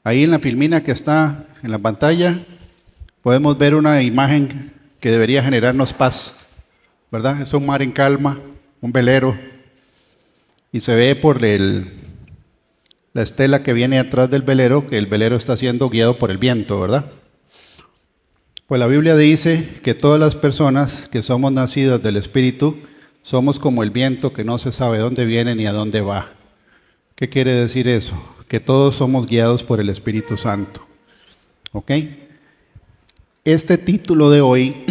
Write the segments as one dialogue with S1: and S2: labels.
S1: Ahí en la filmina que está en la pantalla podemos ver una imagen que debería generarnos paz, ¿verdad? Es un mar en calma, un velero, y se ve por la estela que viene atrás del velero, que el velero está siendo guiado por el viento, ¿verdad? Pues la Biblia dice que todas las personas que somos nacidas del Espíritu somos como el viento que no se sabe dónde viene ni a dónde va. ¿Qué quiere decir eso? Que todos somos guiados por el Espíritu Santo. ¿Ok? Este título de hoy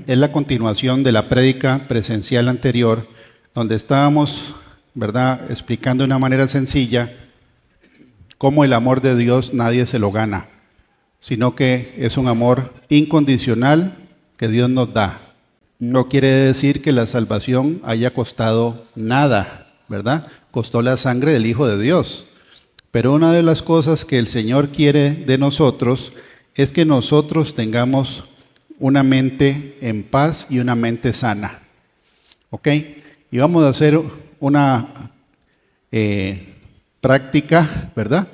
S1: es la continuación de la prédica presencial anterior, donde estábamos, ¿verdad?, explicando de una manera sencilla cómo el amor de Dios nadie se lo gana, sino que es un amor incondicional que Dios nos da. No quiere decir que la salvación haya costado nada, ¿verdad? Costó la sangre del Hijo de Dios. Pero una de las cosas que el Señor quiere de nosotros es que nosotros tengamos una mente en paz y una mente sana. ¿Ok? Y vamos a hacer una práctica, ¿verdad?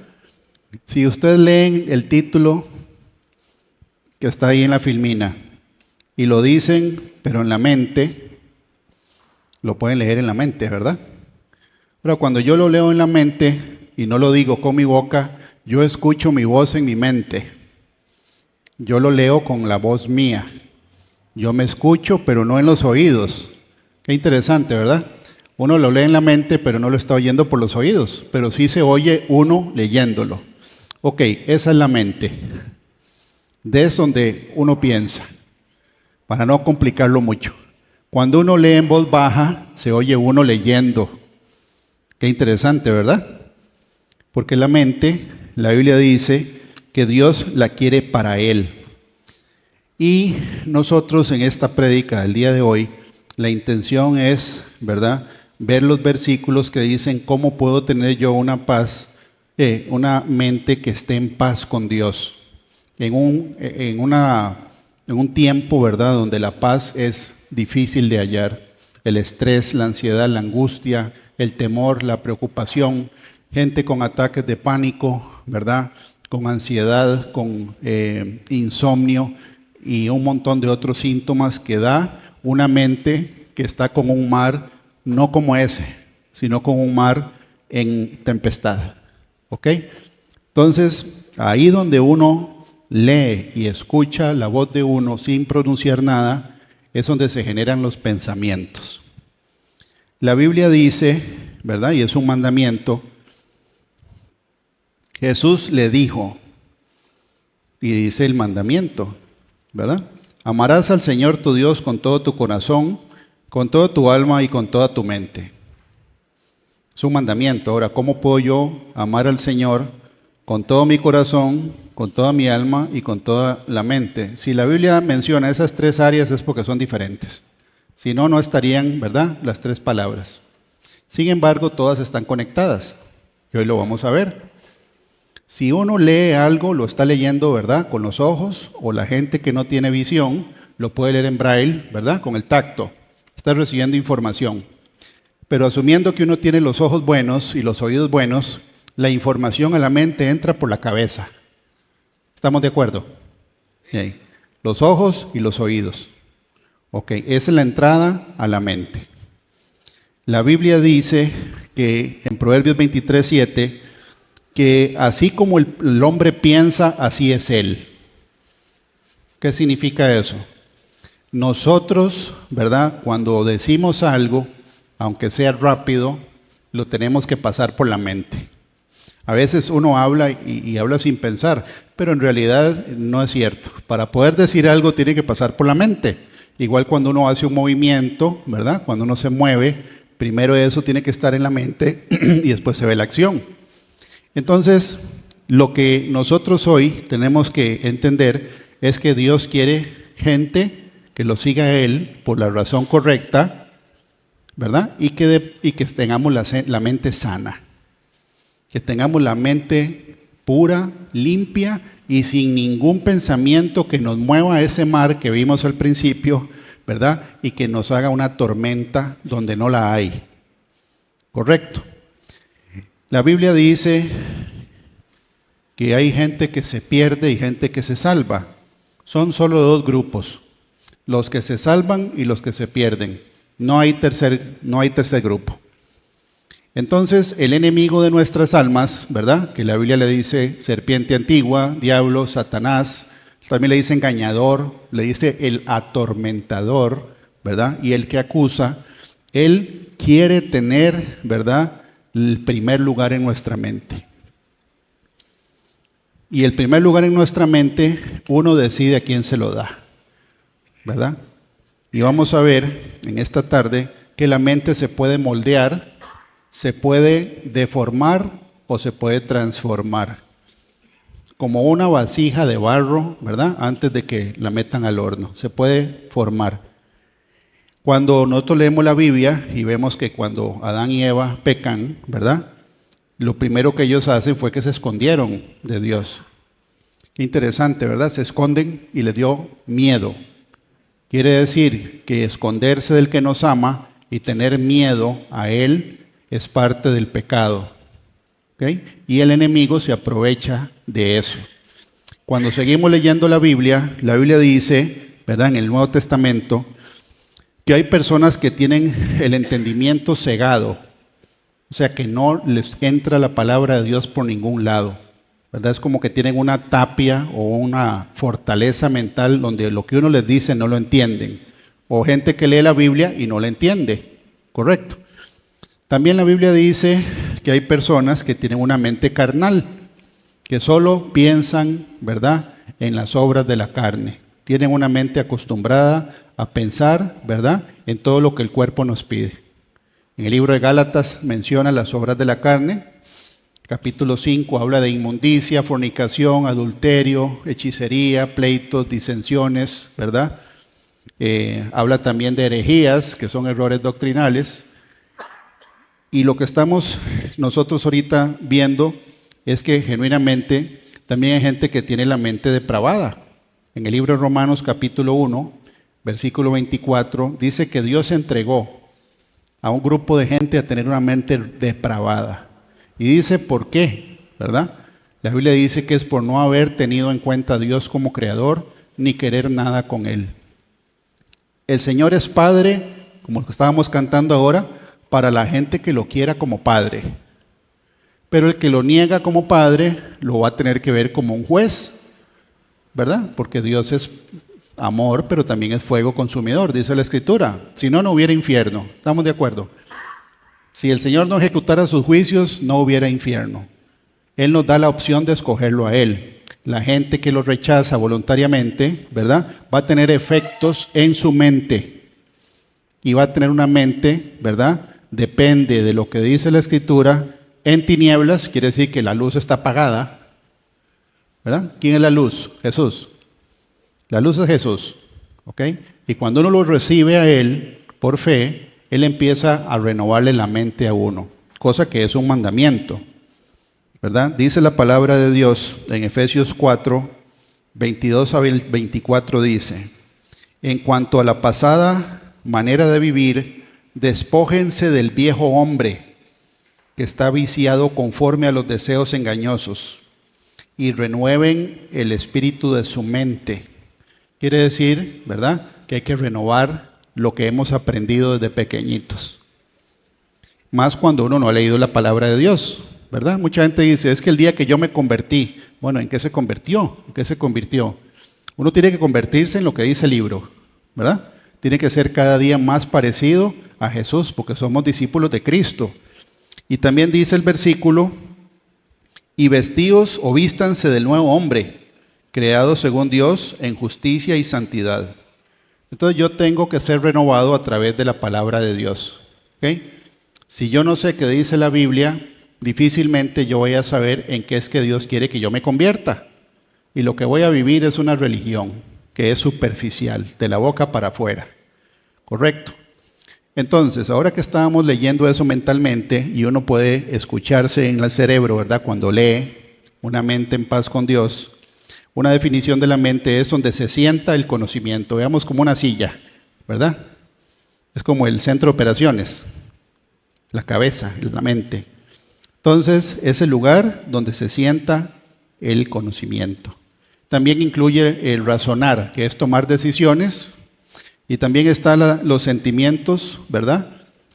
S1: Si ustedes leen el título que está ahí en la filmina y lo dicen, pero en la mente, lo pueden leer en la mente, ¿verdad? Pero cuando yo lo leo en la mente y no lo digo con mi boca, yo escucho mi voz en mi mente. Yo lo leo con la voz mía. Yo me escucho, pero no en los oídos. Qué interesante, ¿verdad? Uno lo lee en la mente, pero no lo está oyendo por los oídos, pero sí se oye uno leyéndolo. Ok, esa es la mente. De es donde uno piensa, para no complicarlo mucho. Cuando uno lee en voz baja, se oye uno leyendo. Qué interesante, ¿verdad? Porque la mente, la Biblia dice que Dios la quiere para Él. Y nosotros en esta prédica del día de hoy, la intención es, ¿verdad?, ver los versículos que dicen cómo puedo tener yo una paz, una mente que esté en paz con Dios. En un tiempo, ¿verdad?, donde la paz es difícil de hallar. El estrés, la ansiedad, la angustia, el temor, la preocupación, gente con ataques de pánico, ¿verdad?, con ansiedad, con insomnio y un montón de otros síntomas que da una mente que está con un mar, no como ese, sino con un mar en tempestad. ¿Ok? Entonces, ahí donde uno lee y escucha la voz de uno sin pronunciar nada, es donde se generan los pensamientos. La Biblia dice, ¿verdad?, y es un mandamiento, Jesús le dijo, y dice el mandamiento, ¿verdad? Amarás al Señor tu Dios con todo tu corazón, con toda tu alma y con toda tu mente. Es un mandamiento. Ahora, ¿cómo puedo yo amar al Señor con todo mi corazón, con toda mi alma y con toda la mente? Si la Biblia menciona esas tres áreas es porque son diferentes. Si no, no estarían, ¿verdad?, las tres palabras. Sin embargo, todas están conectadas. Y hoy lo vamos a ver. Si uno lee algo, lo está leyendo, ¿verdad?, con los ojos, o la gente que no tiene visión, lo puede leer en braille, ¿verdad?, con el tacto. Está recibiendo información. Pero asumiendo que uno tiene los ojos buenos y los oídos buenos, la información a la mente entra por la cabeza. ¿Estamos de acuerdo? Okay. Los ojos y los oídos. Ok, esa es la entrada a la mente. La Biblia dice que en Proverbios 23:7, que así como el hombre piensa, así es él. ¿Qué significa eso? Nosotros, ¿verdad?, cuando decimos algo, aunque sea rápido, lo tenemos que pasar por la mente. A veces uno habla y habla sin pensar, pero en realidad no es cierto. Para poder decir algo tiene que pasar por la mente. Igual cuando uno hace un movimiento, ¿verdad?, cuando uno se mueve, primero eso tiene que estar en la mente y después se ve la acción. Entonces, lo que nosotros hoy tenemos que entender es que Dios quiere gente que lo siga a Él por la razón correcta, ¿verdad? Y que tengamos la mente sana, que tengamos la mente pura, limpia y sin ningún pensamiento que nos mueva a ese mar que vimos al principio, ¿verdad? Y que nos haga una tormenta donde no la hay. ¿Correcto? La Biblia dice que hay gente que se pierde y gente que se salva. Son solo dos grupos, los que se salvan y los que se pierden. No hay tercer grupo. Entonces, el enemigo de nuestras almas, ¿verdad? Que la Biblia le dice serpiente antigua, diablo, Satanás, también le dice engañador, le dice el atormentador, ¿verdad? Y el que acusa, él quiere tener, ¿verdad?, el primer lugar en nuestra mente. Y el primer lugar en nuestra mente, uno decide a quién se lo da, ¿verdad? Y vamos a ver en esta tarde que la mente se puede moldear, se puede deformar o se puede transformar. Como una vasija de barro, ¿verdad? Antes de que la metan al horno, se puede formar. Cuando nosotros leemos la Biblia y vemos que cuando Adán y Eva pecan, ¿verdad?, lo primero que ellos hacen fue que se escondieron de Dios. Qué interesante, ¿verdad? Se esconden y les dio miedo. Quiere decir que esconderse del que nos ama y tener miedo a Él es parte del pecado. ¿Okay? Y el enemigo se aprovecha de eso. Cuando seguimos leyendo la Biblia dice, ¿verdad?, en el Nuevo Testamento, que hay personas que tienen el entendimiento cegado, o sea que no les entra la palabra de Dios por ningún lado, ¿verdad? Es como que tienen una tapia o una fortaleza mental donde lo que uno les dice no lo entienden, o gente que lee la Biblia y no la entiende, ¿correcto? También la Biblia dice que hay personas que tienen una mente carnal, que solo piensan, ¿verdad?, en las obras de la carne. Tienen una mente acostumbrada a pensar, ¿verdad?, en todo lo que el cuerpo nos pide. En el libro de Gálatas menciona las obras de la carne. Capítulo 5 habla de inmundicia, fornicación, adulterio, hechicería, pleitos, disensiones, ¿verdad? Habla también de herejías, que son errores doctrinales. Y lo que estamos nosotros ahorita viendo es que genuinamente también hay gente que tiene la mente depravada. En el libro de Romanos capítulo 1, versículo 24, dice que Dios entregó a un grupo de gente a tener una mente depravada. Y dice por qué, ¿verdad? La Biblia dice que es por no haber tenido en cuenta a Dios como creador, ni querer nada con Él. El Señor es Padre, como estábamos cantando ahora, para la gente que lo quiera como Padre. Pero el que lo niega como Padre, lo va a tener que ver como un juez, ¿verdad? Porque Dios es amor, pero también es fuego consumidor, dice la Escritura. Si no, no hubiera infierno. ¿Estamos de acuerdo? Si el Señor no ejecutara sus juicios, no hubiera infierno. Él nos da la opción de escogerlo a Él. La gente que lo rechaza voluntariamente, ¿verdad?, va a tener efectos en su mente. Y va a tener una mente, ¿verdad?, depende de lo que dice la Escritura, en tinieblas, quiere decir que la luz está apagada, ¿verdad? ¿Quién es la luz? Jesús. La luz es Jesús, ¿ok? Y cuando uno lo recibe a Él por fe, Él empieza a renovarle la mente a uno, cosa que es un mandamiento, ¿verdad? Dice la palabra de Dios en Efesios 4, 22 a 24 dice, en cuanto a la pasada manera de vivir, despójense del viejo hombre que está viciado conforme a los deseos engañosos y renueven el espíritu de su mente. Quiere decir, ¿verdad?, que hay que renovar lo que hemos aprendido desde pequeñitos. Más cuando uno no ha leído la palabra de Dios, ¿verdad? Mucha gente dice, es que el día que yo me convertí, bueno, ¿en qué se convirtió? ¿En qué se convirtió? Uno tiene que convertirse en lo que dice el libro, ¿verdad? Tiene que ser cada día más parecido a Jesús, porque somos discípulos de Cristo. Y también dice el versículo, y vestíos o vístanse del nuevo hombre, creado según Dios en justicia y santidad. Entonces yo tengo que ser renovado a través de la palabra de Dios. ¿Okay? Si yo no sé qué dice la Biblia, difícilmente yo voy a saber en qué es que Dios quiere que yo me convierta. Y lo que voy a vivir es una religión que es superficial, de la boca para afuera. ¿Correcto? Entonces, ahora que estábamos leyendo eso mentalmente, y uno puede escucharse en el cerebro, ¿verdad? Cuando lee una mente en paz con Dios, una definición de la mente es donde se sienta el conocimiento. Veamos como una silla, ¿verdad? Es como el centro de operaciones, la cabeza, la mente. Entonces, es el lugar donde se sienta el conocimiento. También incluye el razonar, que es tomar decisiones, y también están los sentimientos, ¿verdad?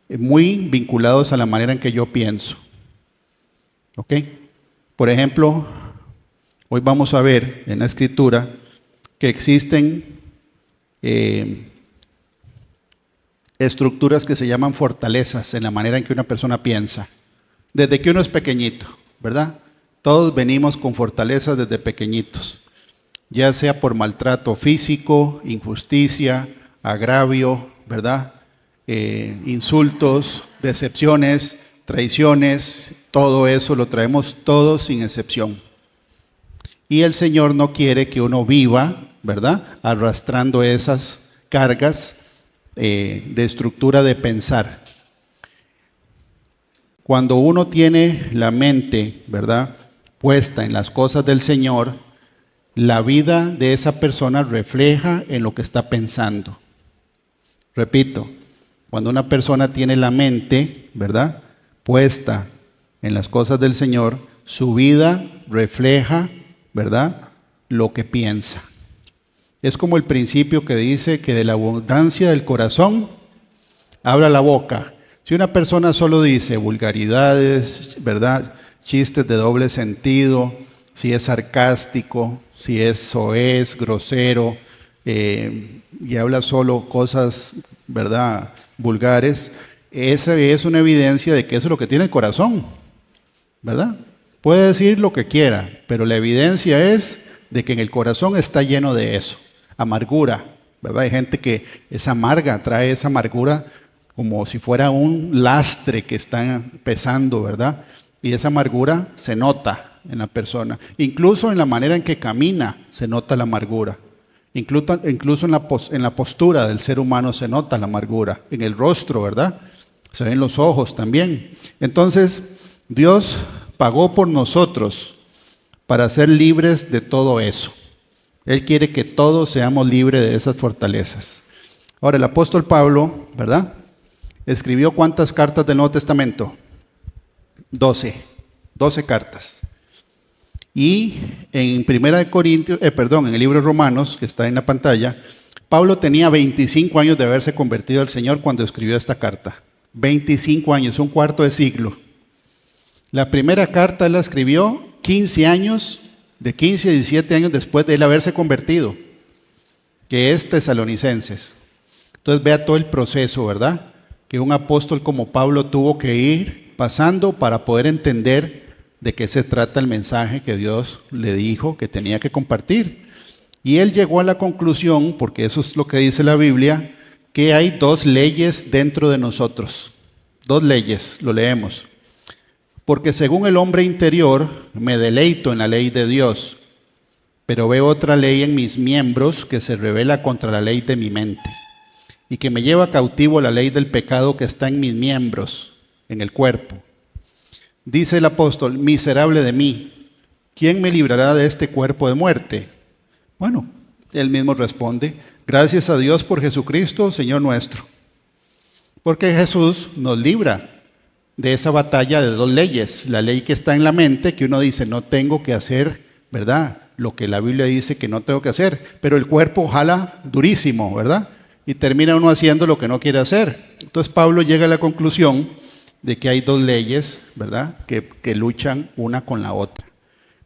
S1: Muy vinculados a la manera en que yo pienso. ¿Ok? Por ejemplo, hoy vamos a ver en la Escritura que existen estructuras que se llaman fortalezas en la manera en que una persona piensa. Desde que uno es pequeñito, ¿verdad? Todos venimos con fortalezas desde pequeñitos, ya sea por maltrato físico, injusticia, agravio, ¿verdad? Insultos, decepciones, traiciones, todo eso lo traemos todos sin excepción. Y el Señor no quiere que uno viva, ¿verdad?, arrastrando esas cargas de estructura de pensar. Cuando uno tiene la mente, ¿verdad?, puesta en las cosas del Señor, la vida de esa persona refleja en lo que está pensando. Repito, cuando una persona tiene la mente, ¿verdad?, puesta en las cosas del Señor, su vida refleja, ¿verdad?, lo que piensa. Es como el principio que dice que de la abundancia del corazón habla la boca. Si una persona solo dice vulgaridades, ¿verdad?, chistes de doble sentido, si es sarcástico, si es soez, grosero, y habla solo cosas, ¿verdad?, vulgares, esa es una evidencia de que eso es lo que tiene el corazón, ¿verdad? Puede decir lo que quiera, pero la evidencia es de que en el corazón está lleno de eso. Amargura, ¿verdad? Hay gente que es amarga, trae esa amargura como si fuera un lastre que está pesando, ¿verdad? Y esa amargura se nota en la persona. Incluso en la manera en que camina se nota la amargura. Incluso en la postura del ser humano se nota la amargura. En el rostro, ¿verdad? Se ven los ojos también. Entonces, Dios pagó por nosotros para ser libres de todo eso. Él quiere que todos seamos libres de esas fortalezas. Ahora, el apóstol Pablo, ¿verdad?, escribió ¿cuántas cartas del Nuevo Testamento? 12 cartas. Y en en el libro de Romanos, que está en la pantalla, Pablo tenía 25 años de haberse convertido al Señor cuando escribió esta carta. 25 años, un cuarto de siglo. La primera carta él la escribió 15 años, de 15 a 17 años después de él haberse convertido, que es Tesalonicenses. Entonces vea todo el proceso, ¿verdad?, que un apóstol como Pablo tuvo que ir pasando para poder entender de qué se trata el mensaje que Dios le dijo que tenía que compartir. Y él llegó a la conclusión, porque eso es lo que dice la Biblia, que hay dos leyes dentro de nosotros. Dos leyes, lo leemos. Porque según el hombre interior me deleito en la ley de Dios, pero veo otra ley en mis miembros que se revela contra la ley de mi mente y que me lleva cautivo la ley del pecado que está en mis miembros, en el cuerpo. Dice el apóstol, miserable de mí, ¿quién me librará de este cuerpo de muerte? Bueno, él mismo responde, gracias a Dios por Jesucristo, Señor nuestro. Porque Jesús nos libra de esa batalla de dos leyes. La ley que está en la mente, que uno dice, no tengo que hacer, ¿verdad?, lo que la Biblia dice que no tengo que hacer. Pero el cuerpo jala durísimo, ¿verdad? Y termina uno haciendo lo que no quiere hacer. Entonces Pablo llega a la conclusión de que hay dos leyes, ¿verdad?, que luchan una con la otra.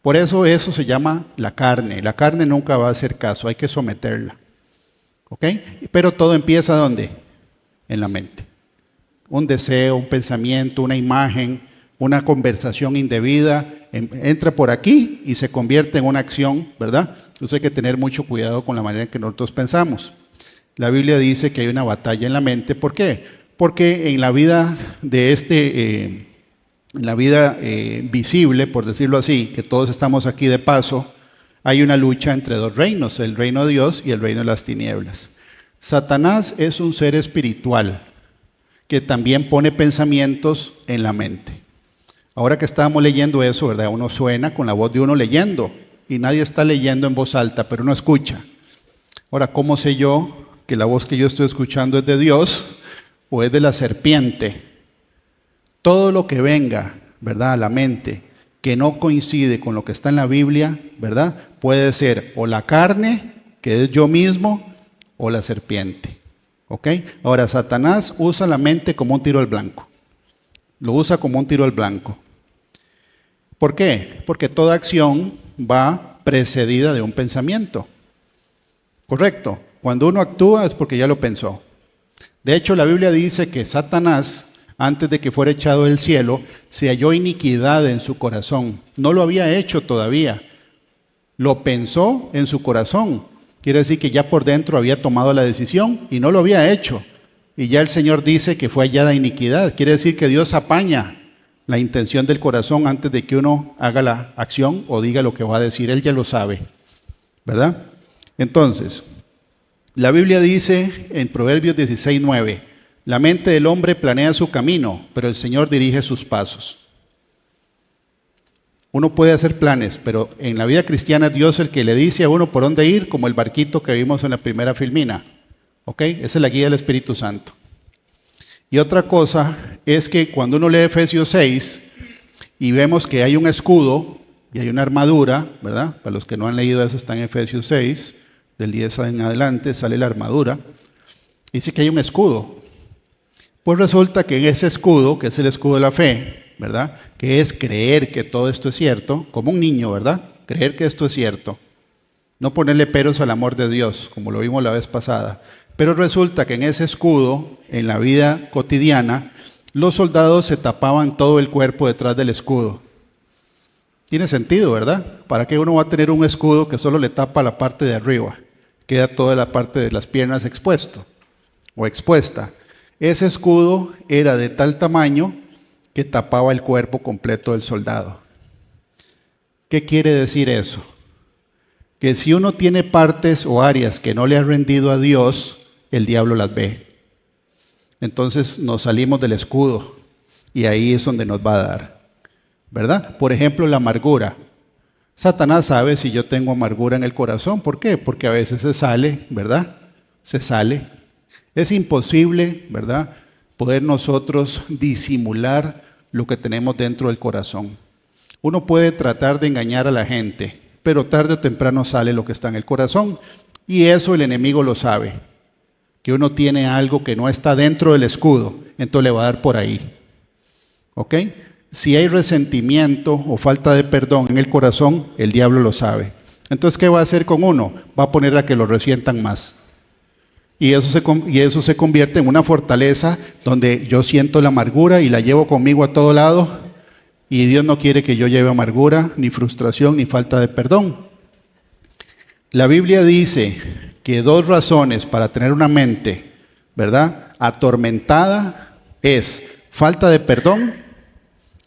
S1: Por eso se llama la carne. La carne nunca va a hacer caso, hay que someterla. ¿Ok? Pero todo empieza ¿dónde? En la mente. Un deseo, un pensamiento, una imagen, una conversación indebida, entra por aquí y se convierte en una acción, ¿verdad? Entonces hay que tener mucho cuidado con la manera en que nosotros pensamos. La Biblia dice que hay una batalla en la mente. ¿Por qué? Porque en la vida de visible, por decirlo así, que todos estamos aquí de paso, hay una lucha entre dos reinos, el reino de Dios y el reino de las tinieblas. Satanás es un ser espiritual que también pone pensamientos en la mente. Ahora que estábamos leyendo eso, ¿verdad?, uno suena con la voz de uno leyendo y nadie está leyendo en voz alta, pero uno escucha. Ahora, ¿cómo sé yo que la voz que yo estoy escuchando es de Dios o es de la serpiente? Todo lo que venga, ¿verdad?, a la mente, que no coincide con lo que está en la Biblia, ¿verdad? Puede ser o la carne, que es yo mismo, o la serpiente. ¿Ok? Ahora, Satanás usa la mente como un tiro al blanco. Lo usa como un tiro al blanco. ¿Por qué? Porque toda acción va precedida de un pensamiento. ¿Correcto? Cuando uno actúa es porque ya lo pensó. De hecho, la Biblia dice que Satanás, antes de que fuera echado del cielo, se halló iniquidad en su corazón. No lo había hecho todavía. Lo pensó en su corazón. Quiere decir que ya por dentro había tomado la decisión y no lo había hecho. Y ya el Señor dice que fue hallada iniquidad. Quiere decir que Dios apaña la intención del corazón antes de que uno haga la acción o diga lo que va a decir. Él ya lo sabe, ¿verdad? Entonces, la Biblia dice en Proverbios 16:9, la mente del hombre planea su camino, pero el Señor dirige sus pasos. Uno puede hacer planes, pero en la vida cristiana Dios es el que le dice a uno por dónde ir, como el barquito que vimos en la primera filmina. ¿Ok? Esa es la guía del Espíritu Santo. Y otra cosa es que cuando uno lee Efesios 6 y vemos que hay un escudo y hay una armadura, ¿verdad? Para los que no han leído eso, está en Efesios 6, del 10 en adelante, sale la armadura. Dice que hay un escudo. Pues resulta que en ese escudo, que es el escudo de la fe, ¿verdad? Que es creer que todo esto es cierto, como un niño, ¿verdad? Creer que esto es cierto. No ponerle peros al amor de Dios, como lo vimos la vez pasada. Pero resulta que en ese escudo, en la vida cotidiana, los soldados se tapaban todo el cuerpo detrás del escudo. Tiene sentido, ¿verdad? ¿Para qué uno va a tener un escudo que solo le tapa la parte de arriba? Queda toda la parte de las piernas expuesto o expuesta. Ese escudo era de tal tamaño que tapaba el cuerpo completo del soldado. ¿Qué quiere decir eso? Que si uno tiene partes o áreas que no le ha rendido a Dios, el diablo las ve. Entonces nos salimos del escudo y ahí es donde nos va a dar, ¿verdad? Por ejemplo, la amargura. Satanás sabe si yo tengo amargura en el corazón. ¿Por qué? Porque a veces se sale, ¿verdad? Se sale. Es imposible, ¿verdad?, poder nosotros disimular lo que tenemos dentro del corazón. Uno puede tratar de engañar a la gente, pero tarde o temprano sale lo que está en el corazón. Y eso el enemigo lo sabe, que uno tiene algo que no está dentro del escudo, entonces le va a dar por ahí. ¿Ok? Si hay resentimiento o falta de perdón en el corazón, el diablo lo sabe. Entonces, ¿qué va a hacer con uno? Va a poner a que lo resientan más. Y eso se convierte en una fortaleza donde yo siento la amargura y la llevo conmigo a todo lado. Y Dios no quiere que yo lleve amargura, ni frustración, ni falta de perdón. La Biblia dice que 2 razones para tener una mente, ¿verdad?, atormentada es falta de perdón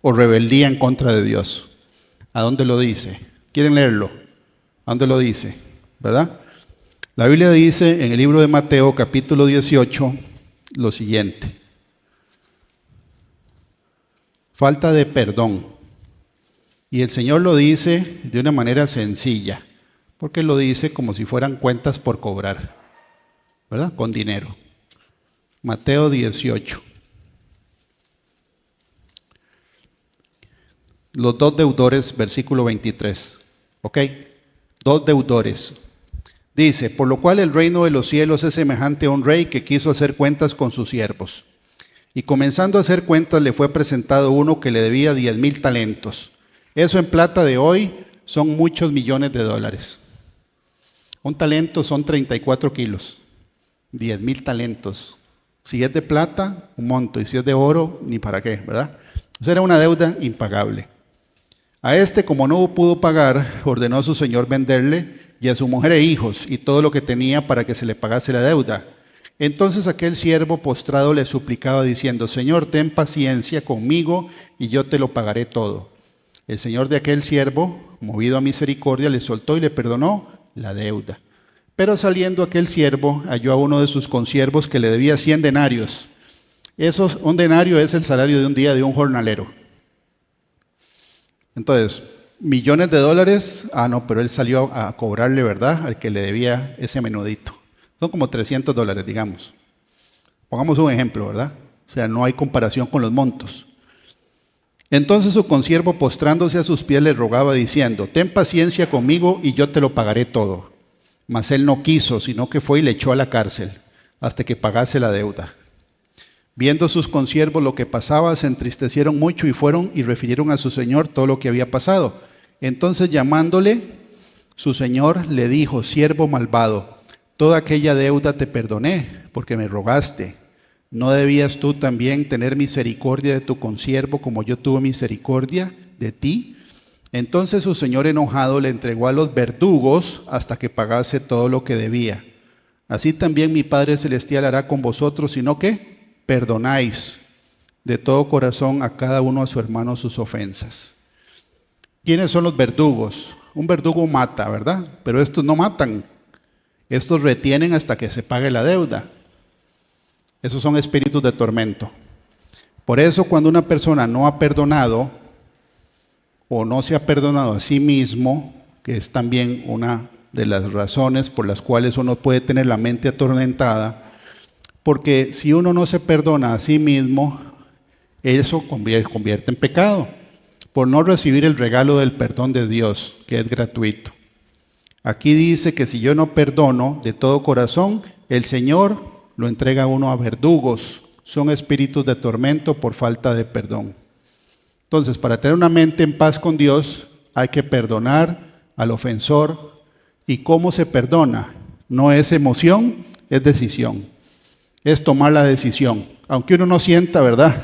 S1: o rebeldía en contra de Dios. ¿A dónde lo dice? ¿Quieren leerlo? ¿A dónde lo dice? ¿Verdad? La Biblia dice en el libro de Mateo, capítulo 18, lo siguiente. Falta de perdón. Y el Señor lo dice de una manera sencilla, porque lo dice como si fueran cuentas por cobrar, ¿verdad? Con dinero. Mateo 18. Los 2 deudores, versículo 23. ¿Ok? 2 deudores. Dice, por lo cual el reino de los cielos es semejante a un rey que quiso hacer cuentas con sus siervos. Y comenzando a hacer cuentas le fue presentado uno que le debía 10,000 talentos. Eso en plata de hoy son muchos millones de dólares. Un talento son 34 kilos. 10,000 talentos. Si es de plata, un monto. Y si es de oro, ni para qué, ¿verdad? Eso era una deuda impagable. A este, como no pudo pagar, ordenó a su señor venderle y a su mujer e hijos y todo lo que tenía para que se le pagase la deuda. Entonces aquel siervo postrado le suplicaba diciendo, Señor, ten paciencia conmigo y yo te lo pagaré todo. El señor de aquel siervo, movido a misericordia, le soltó y le perdonó la deuda. Pero saliendo aquel siervo, halló a uno de sus consiervos que le debía 100 denarios. Un denario es el salario de un día de un jornalero. Entonces, millones de dólares, no, pero él salió a cobrarle, ¿verdad?, al que le debía ese menudito. Son como $300, digamos. Pongamos un ejemplo, ¿verdad? O sea, no hay comparación con los montos. Entonces su consiervo, postrándose a sus pies, le rogaba diciendo: ten paciencia conmigo y yo te lo pagaré todo. Mas él no quiso, sino que fue y le echó a la cárcel hasta que pagase la deuda. Viendo sus consiervos lo que pasaba, se entristecieron mucho y fueron y refirieron a su señor todo lo que había pasado. Entonces, llamándole, su señor le dijo: siervo malvado, toda aquella deuda te perdoné, porque me rogaste. ¿No debías tú también tener misericordia de tu consiervo, como yo tuve misericordia de ti? Entonces su señor, enojado, le entregó a los verdugos hasta que pagase todo lo que debía. Así también mi Padre Celestial hará con vosotros, sino que perdonáis de todo corazón a cada uno a su hermano sus ofensas. ¿Quiénes son los verdugos? Un verdugo mata, ¿verdad? Pero estos no matan. Estos retienen hasta que se pague la deuda. Esos son espíritus de tormento. Por eso, cuando una persona no ha perdonado o no se ha perdonado a sí mismo, que es también una de las razones por las cuales uno puede tener la mente atormentada, porque si uno no se perdona a sí mismo, eso convierte en pecado, por no recibir el regalo del perdón de Dios, que es gratuito. Aquí dice que si yo no perdono de todo corazón, el Señor lo entrega a uno a verdugos. Son espíritus de tormento por falta de perdón. Entonces, para tener una mente en paz con Dios, hay que perdonar al ofensor. ¿Y cómo se perdona? No es emoción, es decisión. Es tomar la decisión. Aunque uno no sienta, ¿verdad?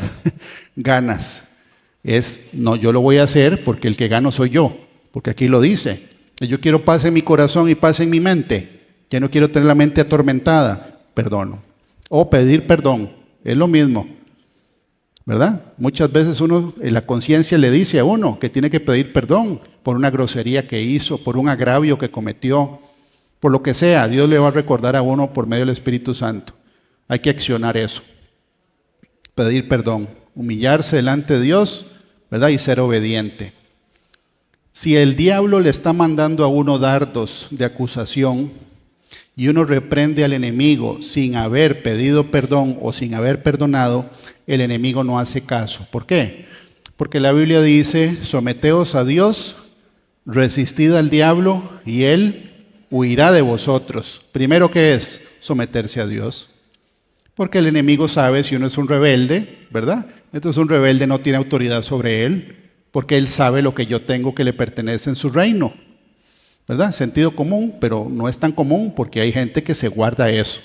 S1: Ganas. No, yo lo voy a hacer porque el que gano soy yo. Porque aquí lo dice. Yo quiero paz en mi corazón y paz en mi mente. Ya no quiero tener la mente atormentada. Perdono. O pedir perdón. Es lo mismo. ¿Verdad? Muchas veces uno, en la conciencia le dice a uno que tiene que pedir perdón por una grosería que hizo, por un agravio que cometió, por lo que sea. Dios le va a recordar a uno por medio del Espíritu Santo. Hay que accionar eso. Pedir perdón, humillarse delante de Dios, ¿verdad? Y ser obediente. Si el diablo le está mandando a uno dardos de acusación y uno reprende al enemigo sin haber pedido perdón o sin haber perdonado, el enemigo no hace caso. ¿Por qué? Porque la Biblia dice: someteos a Dios, resistid al diablo y él huirá de vosotros. Primero, ¿qué es? Someterse a Dios. Porque el enemigo sabe si uno es un rebelde, ¿verdad? Entonces un rebelde no tiene autoridad sobre él, porque él sabe lo que yo tengo que le pertenece en su reino, ¿verdad? Sentido común, pero no es tan común porque hay gente que se guarda eso.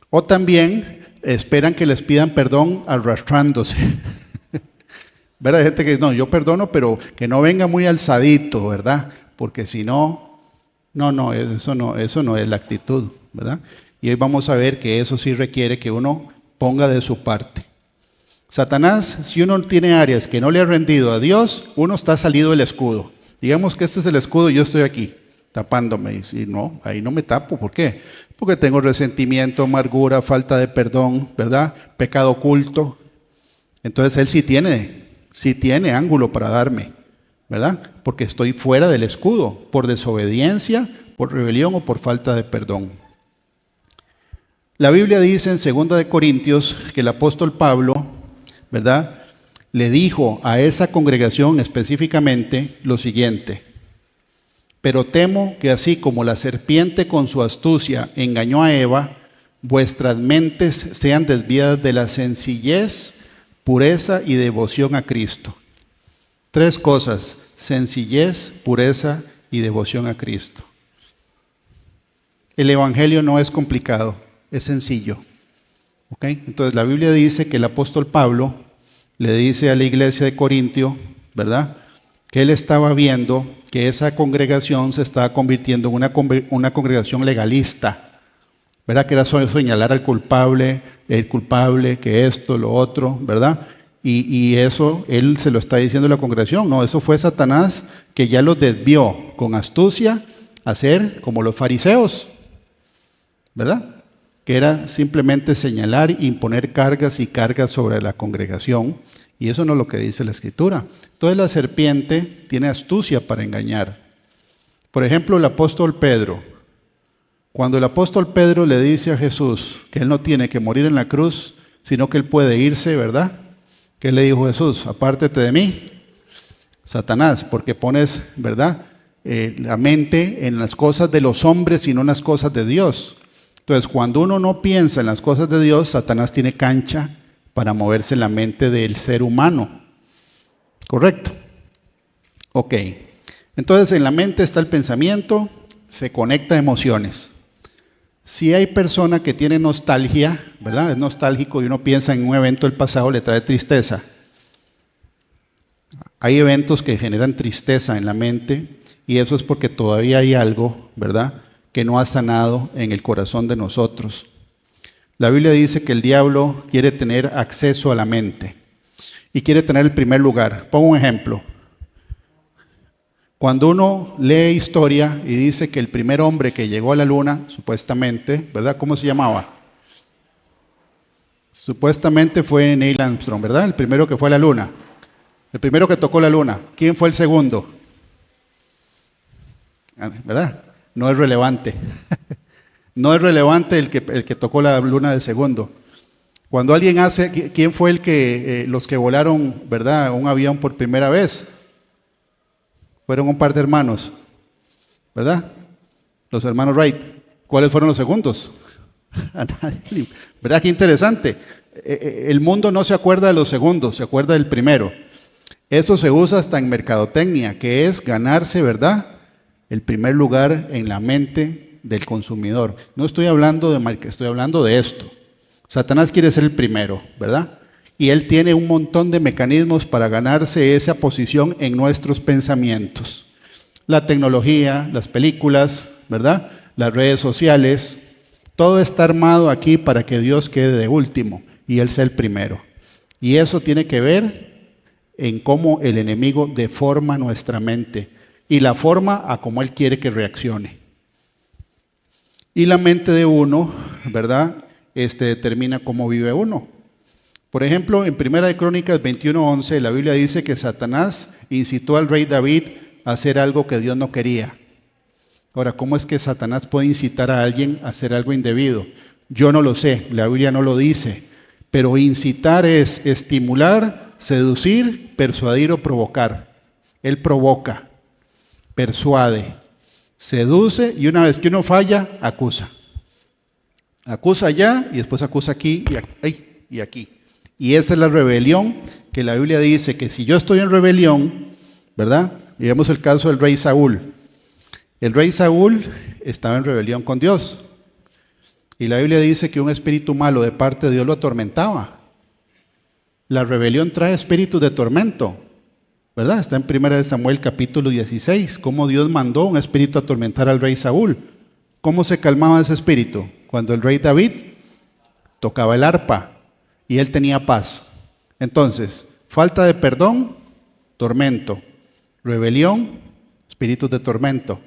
S1: O también esperan que les pidan perdón arrastrándose. ¿Verdad? Hay gente que no, yo perdono, pero que no venga muy alzadito, ¿verdad? Porque si no, eso no es la actitud, ¿verdad? Y hoy vamos a ver que eso sí requiere que uno ponga de su parte. Satanás, si uno tiene áreas que no le ha rendido a Dios, uno está salido del escudo. Digamos que este es el escudo y yo estoy aquí, tapándome. Y si no, ahí no me tapo. ¿Por qué? Porque tengo resentimiento, amargura, falta de perdón, ¿verdad? Pecado oculto. Entonces él sí tiene ángulo para darme, ¿verdad? Porque estoy fuera del escudo, por desobediencia, por rebelión o por falta de perdón. La Biblia dice en 2 Corintios que el apóstol Pablo, ¿verdad?, le dijo a esa congregación específicamente lo siguiente: pero temo que así como la serpiente con su astucia engañó a Eva, vuestras mentes sean desviadas de la sencillez, pureza y devoción a Cristo. 3 cosas: sencillez, pureza y devoción a Cristo. El evangelio no es complicado. Es sencillo. ¿Okay? Entonces la Biblia dice que el apóstol Pablo le dice a la iglesia de Corintio, ¿verdad?, que él estaba viendo que esa congregación se estaba convirtiendo en una congregación legalista, ¿verdad? Que era solo señalar al culpable, el culpable, que esto, lo otro, ¿verdad? Y eso él se lo está diciendo a la congregación. No, eso fue Satanás que ya los desvió con astucia a ser como los fariseos, ¿verdad? Que era simplemente señalar e imponer cargas y cargas sobre la congregación, y eso no es lo que dice la Escritura. Entonces la serpiente tiene astucia para engañar. Por ejemplo, el apóstol Pedro, cuando el apóstol Pedro le dice a Jesús que él no tiene que morir en la cruz, sino que él puede irse, ¿verdad?, ¿Qué le dijo Jesús? Apártate de mí, Satanás, porque pones, ¿verdad?, la mente en las cosas de los hombres y no en las cosas de Dios. Entonces, cuando uno no piensa en las cosas de Dios, Satanás tiene cancha para moverse en la mente del ser humano. ¿Correcto? Ok. Entonces, en la mente está el pensamiento, se conecta a emociones. Si hay persona que tiene nostalgia, ¿verdad? Es nostálgico y uno piensa en un evento del pasado, le trae tristeza. Hay eventos que generan tristeza en la mente y eso es porque todavía hay algo, ¿verdad?, que no ha sanado en el corazón de nosotros. La Biblia dice que el diablo quiere tener acceso a la mente y quiere tener el primer lugar. Pongo un ejemplo. Cuando uno lee historia y dice que el primer hombre que llegó a la luna, supuestamente, ¿verdad? ¿Cómo se llamaba? Supuestamente fue Neil Armstrong, ¿verdad? El primero que fue a la luna. El primero que tocó la luna. ¿Quién fue el segundo? ¿Verdad? No es relevante. No es relevante el que tocó la luna del segundo. Cuando alguien hace, ¿quién fue los que volaron, ¿verdad?, un avión por primera vez? Fueron un par de hermanos, ¿verdad? Los hermanos Wright. ¿Cuáles fueron los segundos? A nadie. ¿Verdad? Qué interesante. El mundo no se acuerda de los segundos, se acuerda del primero. Eso se usa hasta en mercadotecnia, que es ganarse, ¿verdad?, el primer lugar en la mente del consumidor. No estoy hablando de marca, estoy hablando de esto. Satanás quiere ser el primero, ¿verdad? Y él tiene un montón de mecanismos para ganarse esa posición en nuestros pensamientos. La tecnología, las películas, ¿verdad?, las redes sociales, todo está armado aquí para que Dios quede de último y él sea el primero. Y eso tiene que ver en cómo el enemigo deforma nuestra mente y la forma a cómo él quiere que reaccione. Y la mente de uno, ¿verdad?, determina cómo vive uno. Por ejemplo, en Primera de Crónicas 21:11, la Biblia dice que Satanás incitó al rey David a hacer algo que Dios no quería. Ahora, ¿cómo es que Satanás puede incitar a alguien a hacer algo indebido? Yo no lo sé, la Biblia no lo dice, pero incitar es estimular, seducir, persuadir o provocar. Él provoca, persuade, seduce y una vez que uno falla, acusa. Acusa allá y después acusa aquí y aquí. Y esa es la rebelión que la Biblia dice que si yo estoy en rebelión, ¿verdad? Y vemos el caso del rey Saúl. El rey Saúl estaba en rebelión con Dios. Y la Biblia dice que un espíritu malo de parte de Dios lo atormentaba. La rebelión trae espíritus de tormento, ¿verdad? Está en 1 Samuel capítulo 16, cómo Dios mandó un espíritu a atormentar al rey Saúl. ¿Cómo se calmaba ese espíritu? Cuando el rey David tocaba el arpa y él tenía paz. Entonces, falta de perdón, tormento. Rebelión, espíritus de tormento.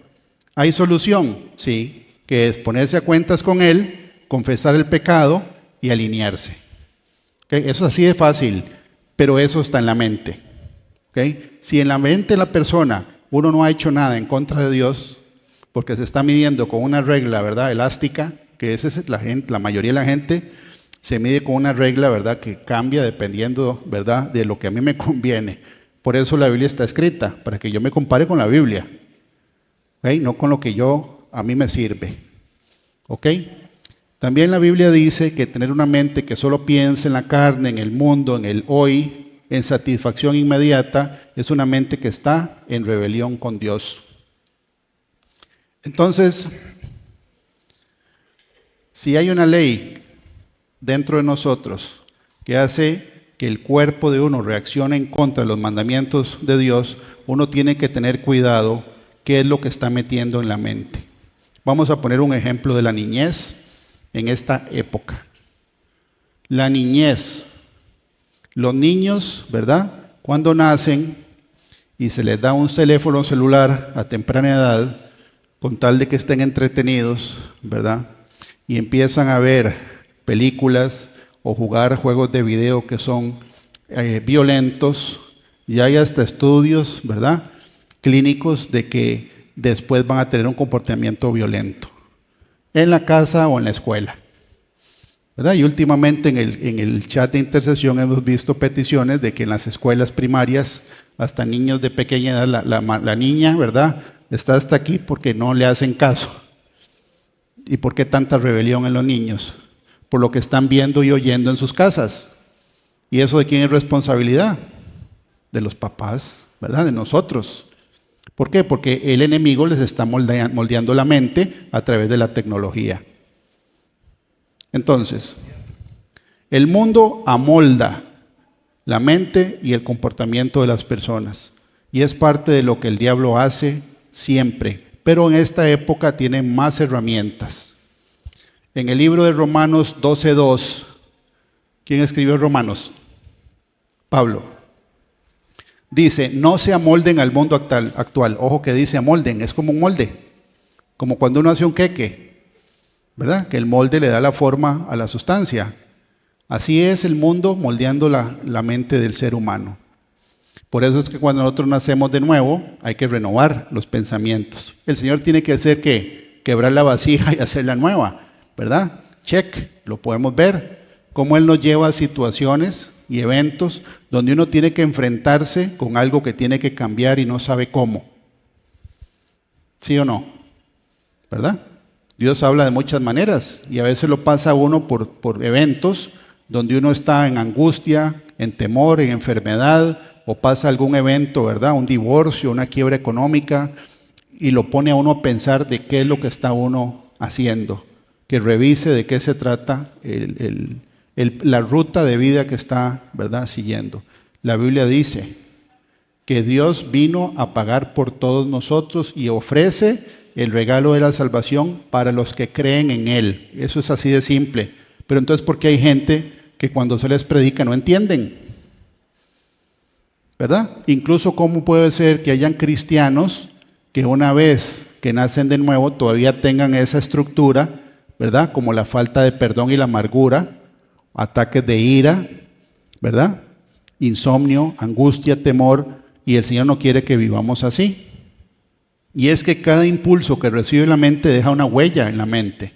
S1: ¿Hay solución? Sí, que es ponerse a cuentas con él, confesar el pecado y alinearse. ¿Okay? Eso es así de fácil, pero eso está en la mente. ¿Okay? Si en la mente de la persona uno no ha hecho nada en contra de Dios, porque se está midiendo con una regla, ¿verdad?, elástica, que esa es la mayoría de la gente se mide con una regla, ¿verdad?, que cambia dependiendo, ¿verdad?, de lo que a mí me conviene. Por eso la Biblia está escrita, para que yo me compare con la Biblia, ¿okay?, no con lo que a mí me sirve. ¿Ok? También la Biblia dice que tener una mente que solo piensa en la carne, en el mundo, en el hoy, en satisfacción inmediata, es una mente que está en rebelión con Dios. Entonces, si hay una ley dentro de nosotros que hace que el cuerpo de uno reaccione en contra de los mandamientos de Dios, uno tiene que tener cuidado qué es lo que está metiendo en la mente. Vamos a poner un ejemplo de la niñez en esta época. La niñez, los niños, ¿verdad?, cuando nacen y se les da un teléfono celular a temprana edad, con tal de que estén entretenidos, ¿verdad?, y empiezan a ver películas o jugar juegos de video que son violentos, y hay hasta estudios, ¿verdad?, clínicos de que después van a tener un comportamiento violento en la casa o en la escuela. ¿verdad? Y últimamente en el chat de intercesión hemos visto peticiones de que en las escuelas primarias, hasta niños de pequeña edad, la niña, ¿verdad?, está hasta aquí porque no le hacen caso. ¿Y por qué tanta rebelión en los niños? Por lo que están viendo y oyendo en sus casas. ¿Y eso de quién es responsabilidad? De los papás, ¿verdad? De nosotros. ¿Por qué? Porque el enemigo les está moldeando la mente a través de la tecnología. Entonces, el mundo amolda la mente y el comportamiento de las personas. Y es parte de lo que el diablo hace siempre. Pero en esta época tiene más herramientas. En el libro de Romanos 12:2, ¿quién escribió Romanos? Pablo. Dice, no se amolden al mundo actual. Ojo que dice amolden, es como un molde. Como cuando uno hace un queque, ¿verdad? Que el molde le da la forma a la sustancia. Así es el mundo moldeando la mente del ser humano. Por eso es que cuando nosotros nacemos de nuevo, hay que renovar los pensamientos. El Señor tiene que hacer que quebrar la vasija y hacerla nueva, ¿verdad? Check, lo podemos ver. Cómo Él nos lleva a situaciones y eventos donde uno tiene que enfrentarse con algo que tiene que cambiar y no sabe cómo. ¿Sí o no? ¿Verdad? Dios habla de muchas maneras y a veces lo pasa a uno por eventos donde uno está en angustia, en temor, en enfermedad, o pasa algún evento, ¿verdad? Un divorcio, una quiebra económica, y lo pone a uno a pensar de qué es lo que está uno haciendo, que revise de qué se trata la ruta de vida que está, ¿verdad?, siguiendo. La Biblia dice que Dios vino a pagar por todos nosotros y ofrece el regalo de la salvación para los que creen en Él. Eso es así de simple. Pero entonces, ¿por qué hay gente que cuando se les predica no entienden? ¿Verdad? Incluso cómo puede ser que hayan cristianos que una vez que nacen de nuevo todavía tengan esa estructura, ¿verdad? Como la falta de perdón y la amargura, ataques de ira, ¿verdad? Insomnio, angustia, temor, y el Señor no quiere que vivamos así. Y es que cada impulso que recibe la mente deja una huella en la mente.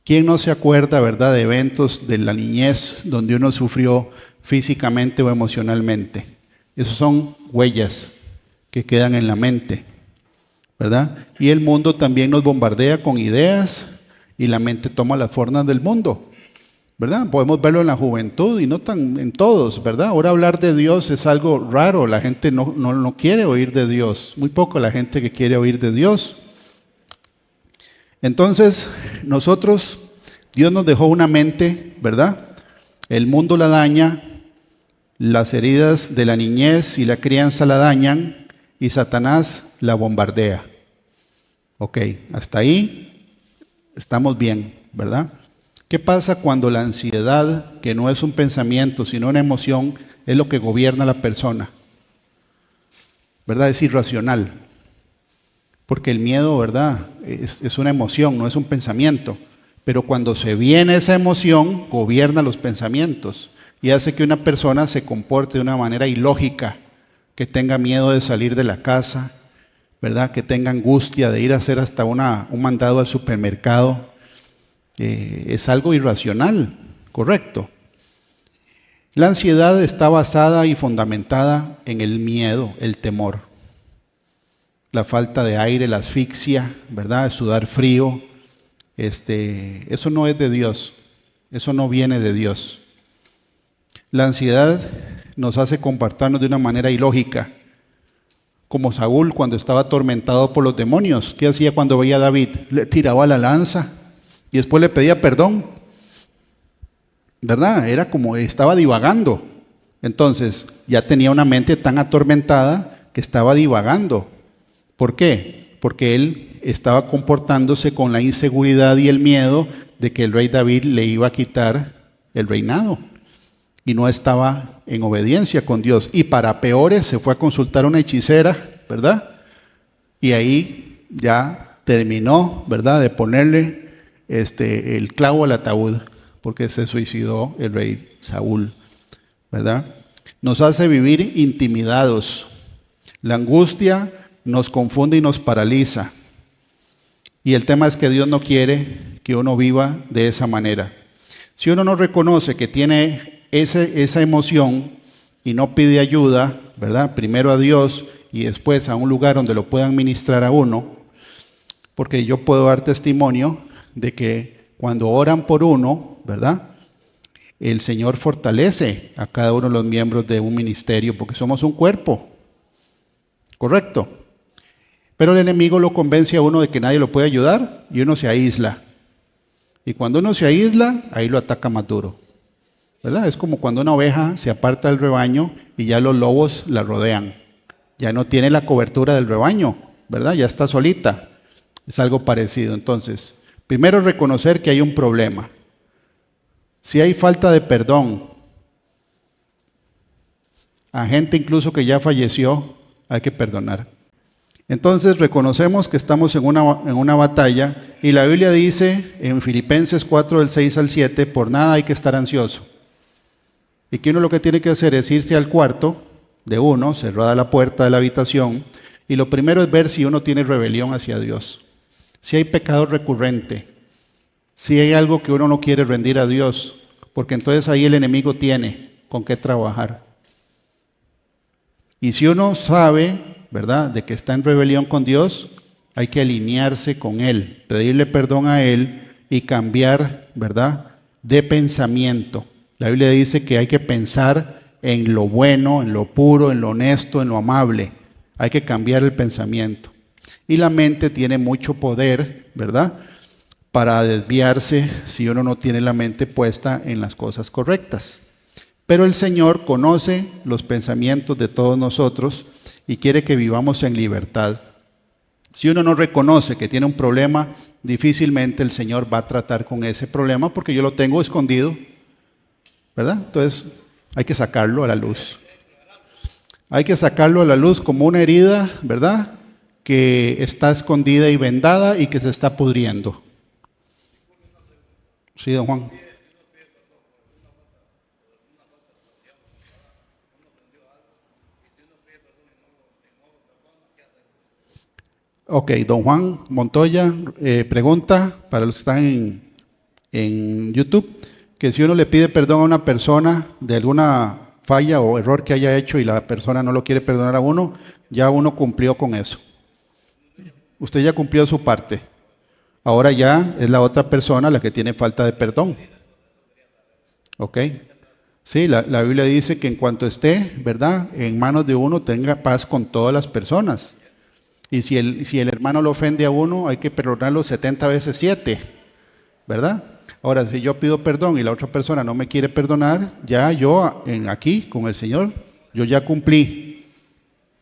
S1: ¿Quién no se acuerda, verdad, de eventos de la niñez donde uno sufrió físicamente o emocionalmente? Esas son huellas que quedan en la mente, ¿verdad? Y el mundo también nos bombardea con ideas y la mente toma las formas del mundo, ¿verdad? Podemos verlo en la juventud y no tan en todos, ¿verdad? Ahora hablar de Dios es algo raro, la gente no quiere oír de Dios, muy poco la gente que quiere oír de Dios. Entonces, Dios nos dejó una mente, ¿verdad? El mundo la daña, las heridas de la niñez y la crianza la dañan y Satanás la bombardea. Ok, hasta ahí estamos bien, ¿verdad? ¿Qué pasa cuando la ansiedad, que no es un pensamiento, sino una emoción, es lo que gobierna a la persona? ¿Verdad? Es irracional. Porque el miedo, ¿verdad?, es una emoción, no es un pensamiento. Pero cuando se viene esa emoción, gobierna los pensamientos y hace que una persona se comporte de una manera ilógica, que tenga miedo de salir de la casa, ¿verdad?, que tenga angustia de ir a hacer hasta un mandado al supermercado. Es algo irracional, correcto. La ansiedad está basada y fundamentada en el miedo, el temor. La falta de aire, la asfixia, ¿verdad?, el sudar frío. Eso no es de Dios, eso no viene de Dios. La ansiedad nos hace comportarnos de una manera ilógica, como Saúl cuando estaba atormentado por los demonios. ¿Qué hacía cuando veía a David? Le tiraba la lanza y después le pedía perdón, ¿verdad? Era como estaba divagando. Entonces ya tenía una mente tan atormentada que estaba divagando. ¿Por qué? Porque él estaba comportándose con la inseguridad y el miedo de que el rey David le iba a quitar el reinado y no estaba en obediencia con Dios. Y para peores se fue a consultar a una hechicera, ¿verdad? Y ahí ya terminó, ¿verdad?, de ponerle el clavo al ataúd, porque se suicidó el rey Saúl, ¿verdad? Nos hace vivir intimidados. La angustia nos confunde y nos paraliza. Y el tema es que Dios no quiere que uno viva de esa manera. Si uno no reconoce que tiene esa emoción y no pide ayuda, ¿verdad? Primero a Dios y después a un lugar donde lo puedan ministrar a uno, porque yo puedo dar testimonio de que cuando oran por uno, ¿verdad? El Señor fortalece a cada uno de los miembros de un ministerio porque somos un cuerpo, ¿correcto? Pero el enemigo lo convence a uno de que nadie lo puede ayudar y uno se aísla. Y cuando uno se aísla, ahí lo ataca más duro, ¿verdad? Es como cuando una oveja se aparta del rebaño y ya los lobos la rodean. Ya no tiene la cobertura del rebaño, ¿verdad? Ya está solita. Es algo parecido. Entonces, primero reconocer que hay un problema. Si hay falta de perdón a gente incluso que ya falleció, hay que perdonar. Entonces reconocemos que estamos en una batalla y la Biblia dice en Filipenses 4 del 6 al 7, por nada hay que estar ansioso. Y que uno lo que tiene que hacer es irse al cuarto de uno, cerrada la puerta de la habitación, y lo primero es ver si uno tiene rebelión hacia Dios. Si hay pecado recurrente, si hay algo que uno no quiere rendir a Dios, porque entonces ahí el enemigo tiene con qué trabajar. Y si uno sabe, ¿verdad?, de que está en rebelión con Dios, hay que alinearse con Él, pedirle perdón a Él y cambiar, ¿verdad?, de pensamiento. La Biblia dice que hay que pensar en lo bueno, en lo puro, en lo honesto, en lo amable. Hay que cambiar el pensamiento. Y la mente tiene mucho poder, ¿verdad?, para desviarse si uno no tiene la mente puesta en las cosas correctas. Pero el Señor conoce los pensamientos de todos nosotros y quiere que vivamos en libertad. Si uno no reconoce que tiene un problema, difícilmente el Señor va a tratar con ese problema porque yo lo tengo escondido, ¿verdad? Entonces hay que sacarlo a la luz. Hay que sacarlo a la luz como una herida, ¿verdad?, que está escondida y vendada y que se está pudriendo. Sí, don Juan. Ok, don Juan Montoya pregunta, para los que están en YouTube, que si uno le pide perdón a una persona de alguna falla o error que haya hecho y la persona no lo quiere perdonar a uno, ya uno cumplió con eso. Usted ya cumplió su parte. Ahora ya es la otra persona la que tiene falta de perdón. ¿Ok? Sí, la Biblia dice que en cuanto esté, ¿verdad?, en manos de uno, tenga paz con todas las personas. Y si el hermano lo ofende a uno, hay que perdonarlo 70 veces 7, ¿verdad? Ahora, si yo pido perdón y la otra persona no me quiere perdonar, ya yo aquí con el Señor, yo ya cumplí,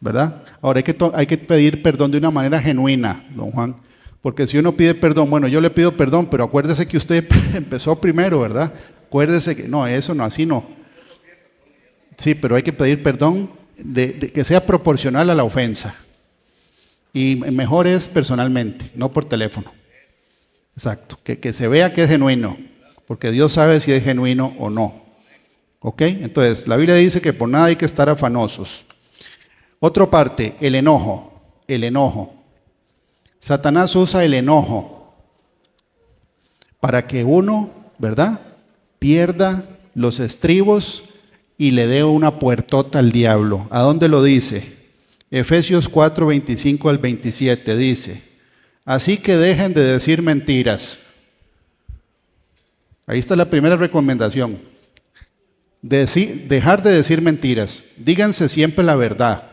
S1: ¿verdad? Ahora hay que pedir perdón de una manera genuina, don Juan. Porque si uno pide perdón, bueno, yo le pido perdón, pero acuérdese que usted empezó primero, ¿verdad? Acuérdese que, no, eso no, así no. Sí, pero hay que pedir perdón que sea proporcional a la ofensa. Y mejor es personalmente, no por teléfono. Exacto, que se vea que es genuino, porque Dios sabe si es genuino o no. ¿Ok? Entonces, la Biblia dice que por nada hay que estar afanosos. Otra parte, el enojo. El enojo. Satanás usa el enojo para que uno, ¿verdad?, pierda los estribos y le dé una puertota al diablo. ¿A dónde lo dice? Efesios 4, 25 al 27 dice: así que dejen de decir mentiras. Ahí está la primera recomendación. Dejar de decir mentiras. Díganse siempre la verdad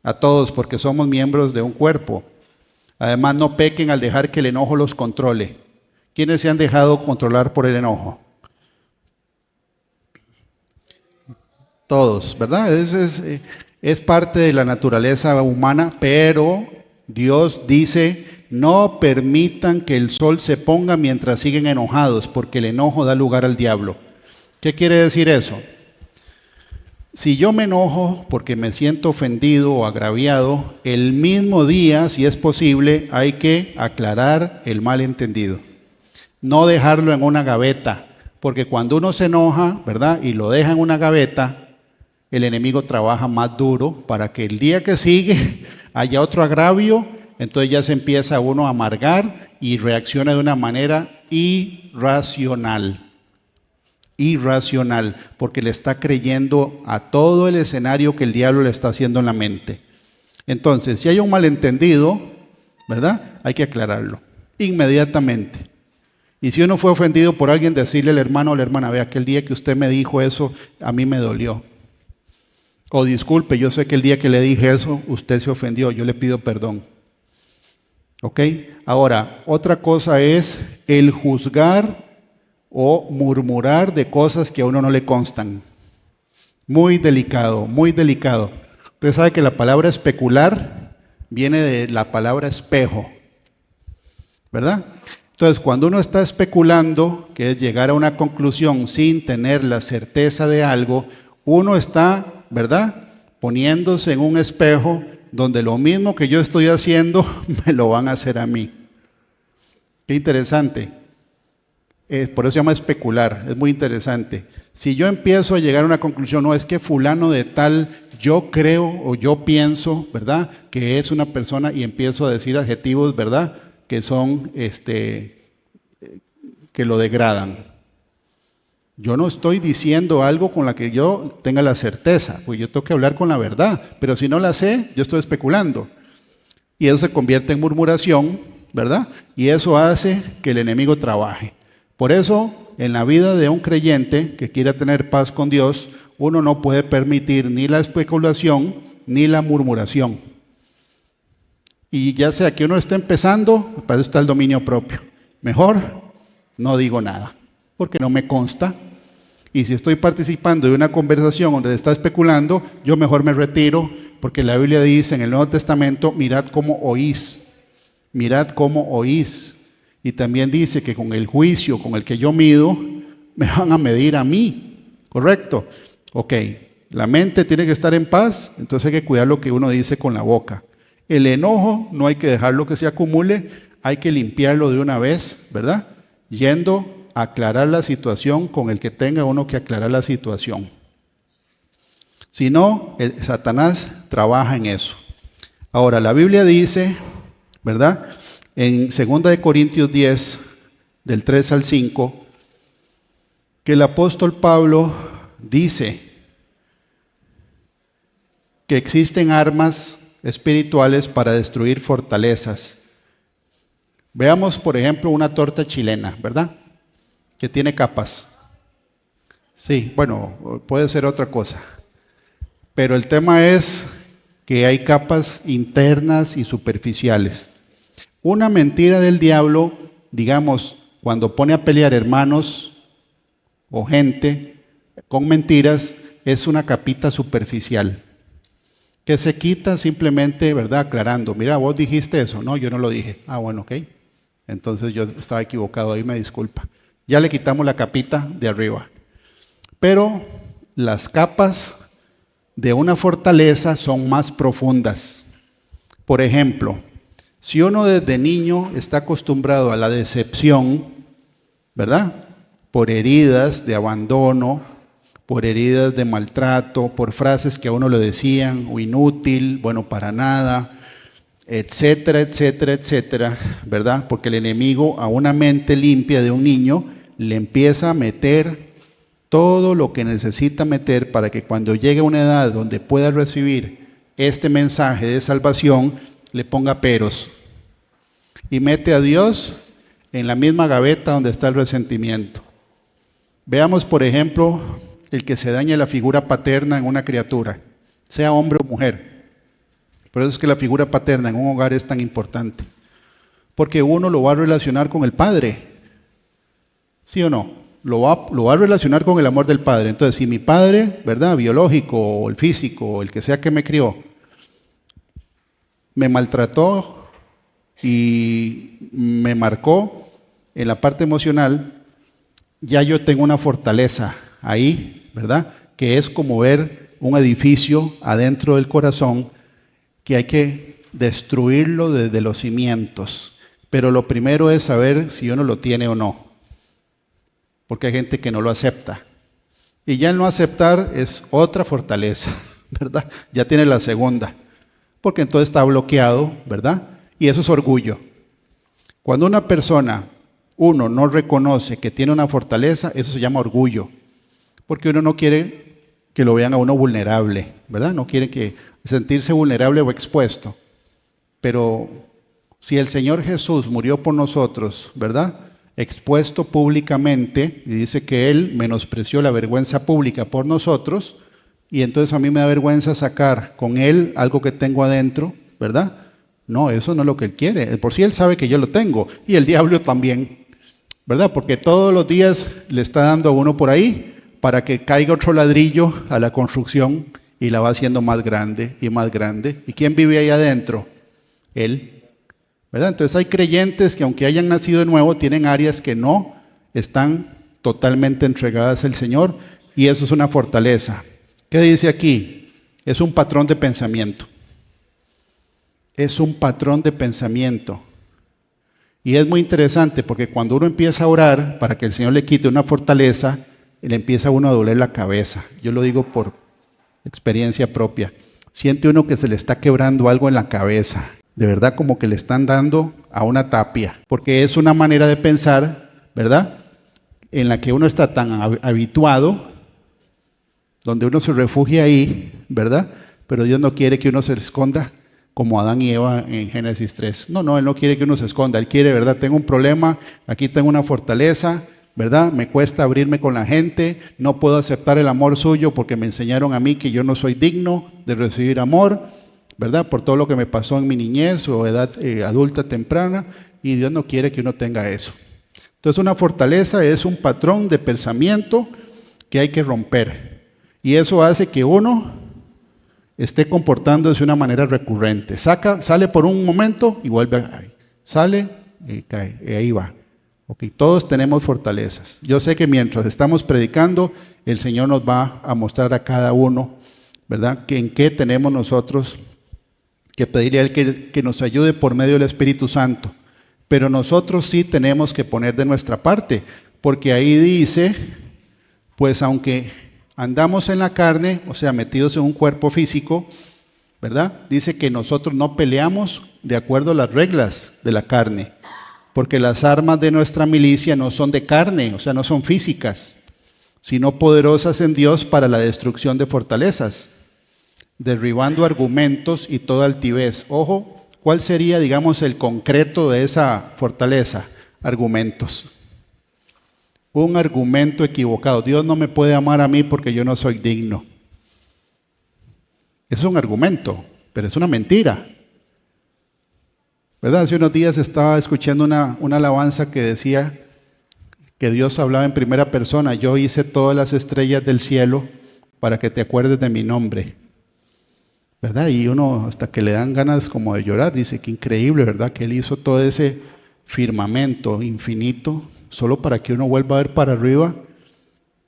S1: a todos, porque somos miembros de un cuerpo. Además, no pequen al dejar que el enojo los controle. ¿Quiénes se han dejado controlar por el enojo? Todos, ¿verdad? Es parte de la naturaleza humana, pero Dios dice: no permitan que el sol se ponga mientras siguen enojados, porque el enojo da lugar al diablo. ¿Qué quiere decir eso? Si yo me enojo porque me siento ofendido o agraviado, el mismo día, si es posible, hay que aclarar el malentendido. No dejarlo en una gaveta, porque cuando uno se enoja, ¿verdad?, y lo deja en una gaveta, el enemigo trabaja más duro para que el día que sigue haya otro agravio, entonces ya se empieza uno a amargar y reacciona de una manera irracional. irracional, porque le está creyendo a todo el escenario que el diablo le está haciendo en la mente. Entonces, si hay un malentendido, ¿verdad? Hay que aclararlo inmediatamente. Y si uno fue ofendido por alguien, decirle al hermano o la hermana, vea que el día que usted me dijo eso, a mí me dolió. O disculpe, yo sé que el día que le dije eso, usted se ofendió, yo le pido perdón. ¿Ok? Ahora, otra cosa es el juzgar o murmurar de cosas que a uno no le constan. Muy delicado, muy delicado. Usted sabe que la palabra especular viene de la palabra espejo, ¿verdad? Entonces, cuando uno está especulando, que es llegar a una conclusión sin tener la certeza de algo, uno está, ¿verdad?, poniéndose en un espejo donde lo mismo que yo estoy haciendo me lo van a hacer a mí. Qué interesante. Por eso se llama especular, es muy interesante. Si yo empiezo a llegar a una conclusión, no, es que fulano de tal, yo creo o yo pienso, ¿verdad?, que es una persona, y empiezo a decir adjetivos, ¿verdad?, que son, que lo degradan. Yo no estoy diciendo algo con la que yo tenga la certeza, pues yo tengo que hablar con la verdad, pero si no la sé, yo estoy especulando. Y eso se convierte en murmuración, ¿verdad? Y eso hace que el enemigo trabaje. Por eso, en la vida de un creyente que quiera tener paz con Dios, uno no puede permitir ni la especulación ni la murmuración. Y ya sea que uno esté empezando, para eso está el dominio propio. Mejor no digo nada, porque no me consta. Y si estoy participando de una conversación donde se está especulando, yo mejor me retiro, porque la Biblia dice en el Nuevo Testamento, mirad cómo oís. Mirad cómo oís. Y también dice que con el juicio con el que yo mido, me van a medir a mí. ¿Correcto? Ok, la mente tiene que estar en paz, entonces hay que cuidar lo que uno dice con la boca. El enojo no hay que dejarlo que se acumule, hay que limpiarlo de una vez, ¿verdad? Yendo a aclarar la situación con el que tenga uno que aclarar la situación. Si no, Satanás trabaja en eso. Ahora, la Biblia dice, ¿verdad?, en 2 Corintios 10, del 3 al 5, que el apóstol Pablo dice que existen armas espirituales para destruir fortalezas. Veamos, por ejemplo, una torta chilena, ¿verdad?, que tiene capas. Sí, bueno, puede ser otra cosa. Pero el tema es que hay capas internas y superficiales. Una mentira del diablo, digamos, cuando pone a pelear hermanos o gente con mentiras, es una capita superficial que se quita simplemente, ¿verdad?, aclarando. Mira, vos dijiste eso. No, yo no lo dije. Ah, bueno, ok. Entonces yo estaba equivocado, ahí me disculpa. Ya le quitamos la capita de arriba. Pero las capas de una fortaleza son más profundas. Por ejemplo, si uno desde niño está acostumbrado a la decepción, ¿verdad?, por heridas de abandono, por heridas de maltrato, por frases que a uno le decían, o inútil, bueno, para nada, etcétera, etcétera, etcétera, ¿verdad? Porque el enemigo a una mente limpia de un niño le empieza a meter todo lo que necesita meter para que cuando llegue a una edad donde pueda recibir este mensaje de salvación, le ponga peros. Y mete a Dios en la misma gaveta donde está el resentimiento. Veamos, por ejemplo, el que se dañe la figura paterna en una criatura, sea hombre o mujer. Por eso es que la figura paterna en un hogar es tan importante. Porque uno lo va a relacionar con el padre. ¿Sí o no? Lo va a relacionar con el amor del padre. Entonces, si mi padre, ¿verdad?, biológico o el físico o el que sea que me crió, me maltrató y me marcó en la parte emocional, ya yo tengo una fortaleza ahí, ¿verdad?, que es como ver un edificio adentro del corazón que hay que destruirlo desde los cimientos. Pero lo primero es saber si uno lo tiene o no, porque hay gente que no lo acepta. Y ya el no aceptar es otra fortaleza, ¿verdad? Ya tiene la segunda, porque entonces está bloqueado, ¿verdad? Y eso es orgullo. Cuando una persona, uno no reconoce que tiene una fortaleza, eso se llama orgullo. porque uno no quiere que lo vean a uno vulnerable, ¿verdad? No quiere que sentirse vulnerable o expuesto. Pero si el Señor Jesús murió por nosotros, ¿verdad?, expuesto públicamente, y dice que Él menospreció la vergüenza pública por nosotros, y entonces a mí me da vergüenza sacar con Él algo que tengo adentro, ¿verdad? No, eso no es lo que Él quiere. Por si Él sabe que yo lo tengo, y el diablo también, ¿verdad? Porque todos los días le está dando a uno por ahí para que caiga otro ladrillo a la construcción y la va haciendo más grande y más grande. ¿Y quién vive ahí adentro? Él. ¿Verdad? Entonces hay creyentes que aunque hayan nacido de nuevo, tienen áreas que no están totalmente entregadas al Señor, y eso es una fortaleza. ¿Qué dice aquí? Es un patrón de pensamiento. Es un patrón de pensamiento. Y es muy interesante porque cuando uno empieza a orar para que el Señor le quite una fortaleza, le empieza a uno a doler la cabeza. Yo lo digo por experiencia propia. Siente uno que se le está quebrando algo en la cabeza. De verdad, como que le están dando a una tapia, porque es una manera de pensar, ¿verdad?, en la que uno está tan habituado, donde uno se refugia ahí, ¿verdad? Pero Dios no quiere que uno se esconda como Adán y Eva en Génesis 3. No, Él no quiere que uno se esconda. Él quiere, ¿verdad? Tengo un problema, aquí tengo una fortaleza, ¿verdad? Me cuesta abrirme con la gente, no puedo aceptar el amor suyo porque me enseñaron a mí que yo no soy digno de recibir amor, ¿verdad? Por todo lo que me pasó en mi niñez o edad adulta temprana, y Dios no quiere que uno tenga eso. Entonces una fortaleza es un patrón de pensamiento que hay que romper, y eso hace que uno esté comportándose de una manera recurrente. Sale por un momento y vuelve, sale y cae, y ahí va. Okay, todos tenemos fortalezas. Yo sé que mientras estamos predicando, el Señor nos va a mostrar a cada uno, ¿verdad?, que en qué tenemos nosotros que pedirle a Él que nos ayude por medio del Espíritu Santo. Pero nosotros sí tenemos que poner de nuestra parte, porque ahí dice, pues aunque andamos en la carne, o sea, metidos en un cuerpo físico, ¿verdad?, dice que nosotros no peleamos de acuerdo a las reglas de la carne, porque las armas de nuestra milicia no son de carne, o sea, no son físicas, sino poderosas en Dios para la destrucción de fortalezas, derribando argumentos y toda altivez. Ojo, ¿cuál sería, digamos, el concreto de esa fortaleza? Argumentos. Un argumento equivocado. Dios no me puede amar a mí porque yo no soy digno. Es un argumento, pero es una mentira. ¿Verdad? Hace unos días estaba escuchando una alabanza que decía que Dios hablaba en primera persona. Yo hice todas las estrellas del cielo para que te acuerdes de mi nombre. ¿Verdad? Y uno hasta que le dan ganas como de llorar, dice que increíble, ¿verdad?, que Él hizo todo ese firmamento infinito solo para que uno vuelva a ver para arriba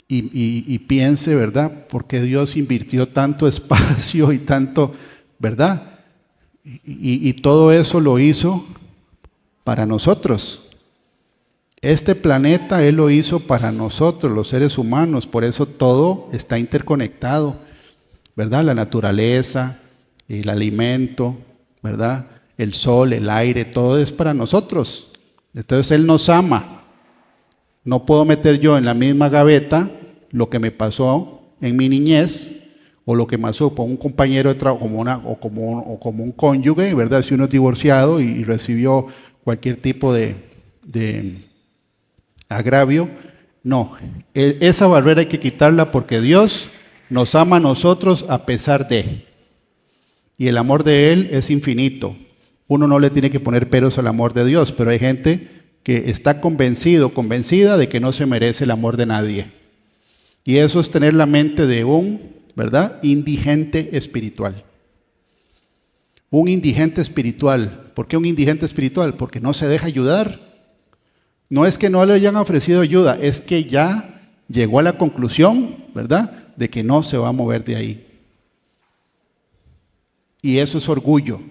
S1: y piense, ¿verdad?, porque Dios invirtió tanto espacio y tanto, ¿verdad? Y todo eso lo hizo para nosotros. Este planeta Él lo hizo para nosotros, los seres humanos, por eso todo está interconectado, ¿verdad? La naturaleza, el alimento, ¿verdad?, el sol, el aire, todo es para nosotros. Entonces Él nos ama. No puedo meter yo en la misma gaveta lo que me pasó en mi niñez o lo que me pasó con un compañero de trabajo como un cónyuge, ¿verdad? Si uno es divorciado y recibió cualquier tipo de agravio. No, esa barrera hay que quitarla porque Dios nos ama a nosotros a pesar de. Y el amor de Él es infinito. Uno no le tiene que poner peros al amor de Dios, pero hay gente que está convencida de que no se merece el amor de nadie. Y eso es tener la mente de un, ¿verdad?, indigente espiritual. Un indigente espiritual. ¿Por qué un indigente espiritual? Porque no se deja ayudar. No es que no le hayan ofrecido ayuda, es que ya llegó a la conclusión, ¿verdad?, de que no se va a mover de ahí. Y eso es orgullo.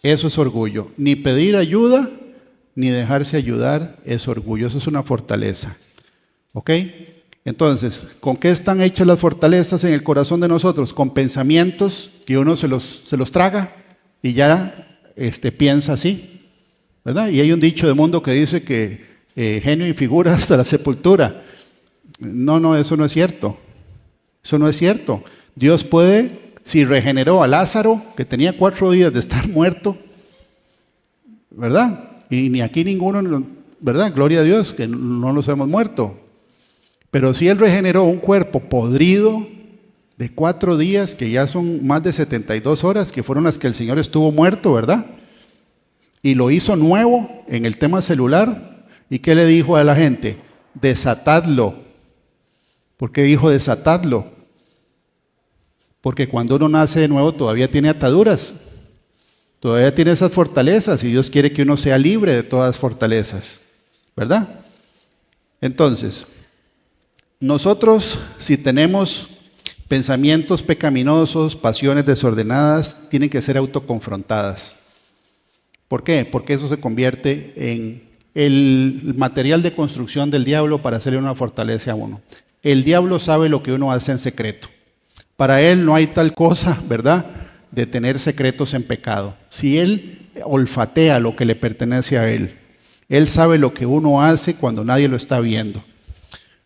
S1: Eso es orgullo. Ni pedir ayuda, ni dejarse ayudar es orgullo. Eso es una fortaleza. ¿Ok? Entonces, ¿con qué están hechas las fortalezas en el corazón de nosotros? Con pensamientos que uno se los traga y ya piensa así, ¿verdad? Y hay un dicho de mundo que dice que genio y figura hasta la sepultura. No, eso no es cierto. Eso no es cierto. Dios puede, si regeneró a Lázaro, que tenía 4 días de estar muerto, ¿verdad? Y ni aquí ninguno, ¿verdad? Gloria a Dios, que no nos hemos muerto. Pero si Él regeneró un cuerpo podrido de 4 días, que ya son más de 72 horas, que fueron las que el Señor estuvo muerto, ¿verdad? Y lo hizo nuevo en el tema celular. ¿Y qué le dijo a la gente? Desatadlo. ¿Por qué dijo desatadlo? Porque cuando uno nace de nuevo todavía tiene ataduras, todavía tiene esas fortalezas y Dios quiere que uno sea libre de todas las fortalezas, ¿verdad? Entonces, nosotros si tenemos pensamientos pecaminosos, pasiones desordenadas, tienen que ser autoconfrontadas. ¿Por qué? Porque eso se convierte en el material de construcción del diablo para hacerle una fortaleza a uno. El diablo sabe lo que uno hace en secreto. Para él no hay tal cosa, ¿verdad?, de tener secretos en pecado. Si él olfatea lo que le pertenece a él, él sabe lo que uno hace cuando nadie lo está viendo.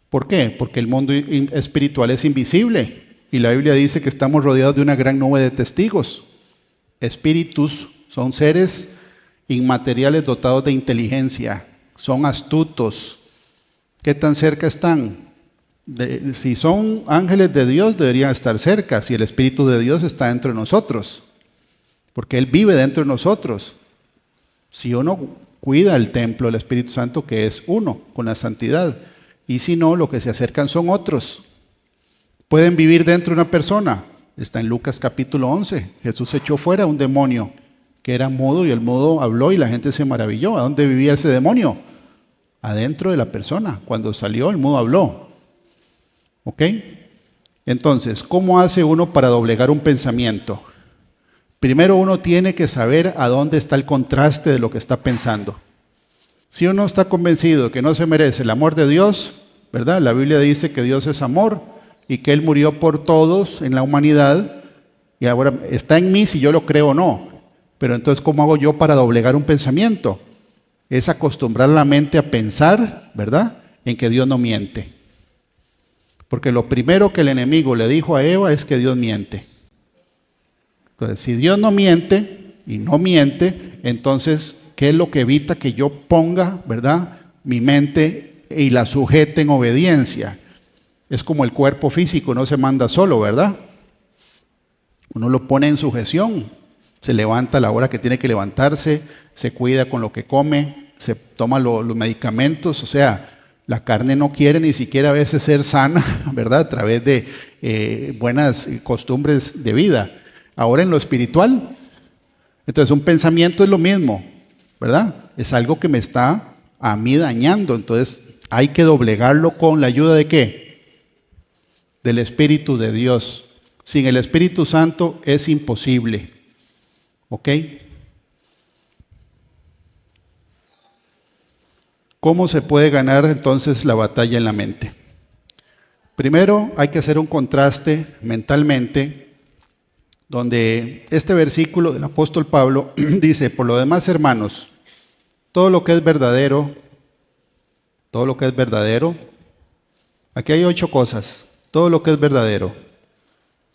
S1: ¿Por qué? Porque el mundo espiritual es invisible y la Biblia dice que estamos rodeados de una gran nube de testigos. Espíritus son seres inmateriales dotados de inteligencia, son astutos. ¿Qué tan cerca están? Si son ángeles de Dios deberían estar cerca, si el Espíritu de Dios está dentro de nosotros, porque Él vive dentro de nosotros. Si uno cuida el templo del Espíritu Santo, que es uno, con la santidad, y si no, lo que se acercan son otros. Pueden vivir dentro de una persona, está en Lucas capítulo 11, Jesús echó fuera un demonio que era mudo y el mudo habló y la gente se maravilló. ¿A dónde vivía ese demonio? Adentro de la persona. Cuando salió, el mudo habló. ¿Ok? Entonces, ¿cómo hace uno para doblegar un pensamiento? Primero uno tiene que saber a dónde está el contraste de lo que está pensando. Si uno está convencido de que no se merece el amor de Dios, ¿verdad? La Biblia dice que Dios es amor y que Él murió por todos en la humanidad y ahora está en mí si yo lo creo o no. Pero entonces, ¿cómo hago yo para doblegar un pensamiento? Es acostumbrar la mente a pensar, ¿verdad?, en que Dios no miente. Porque lo primero que el enemigo le dijo a Eva es que Dios miente. Entonces, si Dios no miente y no miente, entonces, ¿qué es lo que evita que yo ponga, ¿verdad?, mi mente y la sujete en obediencia? Es como el cuerpo físico, no se manda solo, ¿verdad? Uno lo pone en sujeción. Se levanta a la hora que tiene que levantarse, se cuida con lo que come, se toma los medicamentos, o sea, la carne no quiere ni siquiera a veces ser sana, ¿verdad?, a través de buenas costumbres de vida. Ahora en lo espiritual, entonces un pensamiento es lo mismo, ¿verdad? Es algo que me está a mí dañando, entonces hay que doblegarlo con la ayuda de ¿qué? Del Espíritu de Dios. Sin el Espíritu Santo es imposible. ¿Ok? ¿Cómo se puede ganar entonces la batalla en la mente? Primero hay que hacer un contraste mentalmente, donde este versículo del apóstol Pablo dice: por lo demás, hermanos, todo lo que es verdadero, aquí hay 8 cosas, todo lo que es verdadero,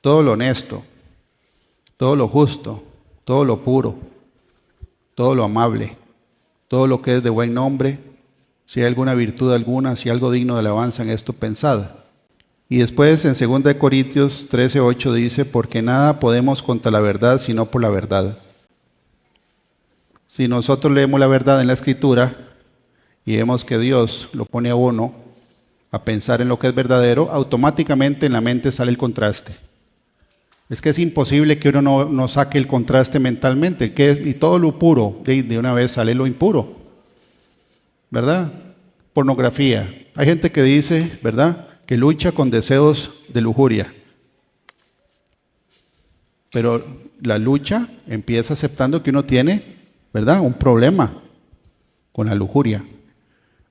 S1: todo lo honesto, todo lo justo, todo lo puro, todo lo amable, todo lo que es de buen nombre, si hay alguna virtud alguna, si algo digno de alabanza, en esto pensad. Y después en 2 Corintios 13:8 dice: porque nada podemos contra la verdad sino por la verdad. Si nosotros leemos la verdad en la Escritura y vemos que Dios lo pone a uno a pensar en lo que es verdadero, automáticamente en la mente sale el contraste. Es que es imposible que uno no saque el contraste mentalmente, y todo lo puro, de una vez sale lo impuro, ¿verdad? Pornografía. Hay gente que dice, ¿verdad?, que lucha con deseos de lujuria. Pero la lucha empieza aceptando que uno tiene, ¿verdad?, un problema con la lujuria.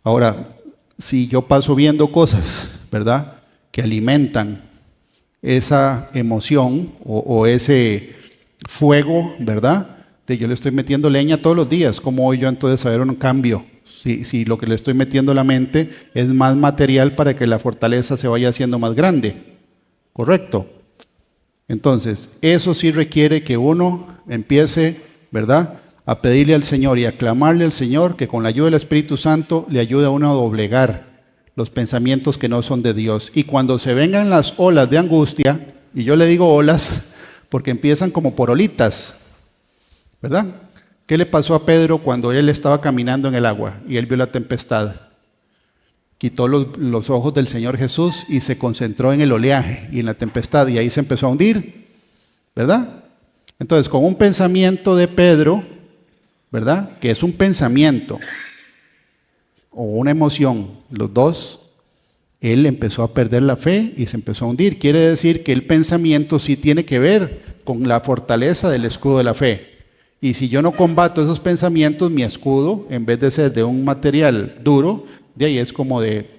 S1: Ahora, si yo paso viendo cosas, ¿verdad?, que alimentan esa emoción o ese fuego, ¿verdad?, de yo le estoy metiendo leña todos los días, ¿cómo voy yo entonces a ver un cambio si lo que le estoy metiendo a la mente es más material para que la fortaleza se vaya haciendo más grande. ¿Correcto? Entonces, eso sí requiere que uno empiece, ¿verdad?, a pedirle al Señor y a clamarle al Señor que con la ayuda del Espíritu Santo le ayude a uno a doblegar los pensamientos que no son de Dios. Y cuando se vengan las olas de angustia, y yo le digo olas porque empiezan como por olitas, ¿verdad? ¿Qué le pasó a Pedro cuando él estaba caminando en el agua y él vio la tempestad? Quitó los ojos del Señor Jesús y se concentró en el oleaje y en la tempestad, y ahí se empezó a hundir, ¿verdad? Entonces, con un pensamiento de Pedro, ¿verdad?, que es un pensamiento o una emoción, los dos, él empezó a perder la fe y se empezó a hundir. Quiere decir que el pensamiento sí tiene que ver con la fortaleza del escudo de la fe. Y si yo no combato esos pensamientos, mi escudo, en vez de ser de un material duro, de ahí es como de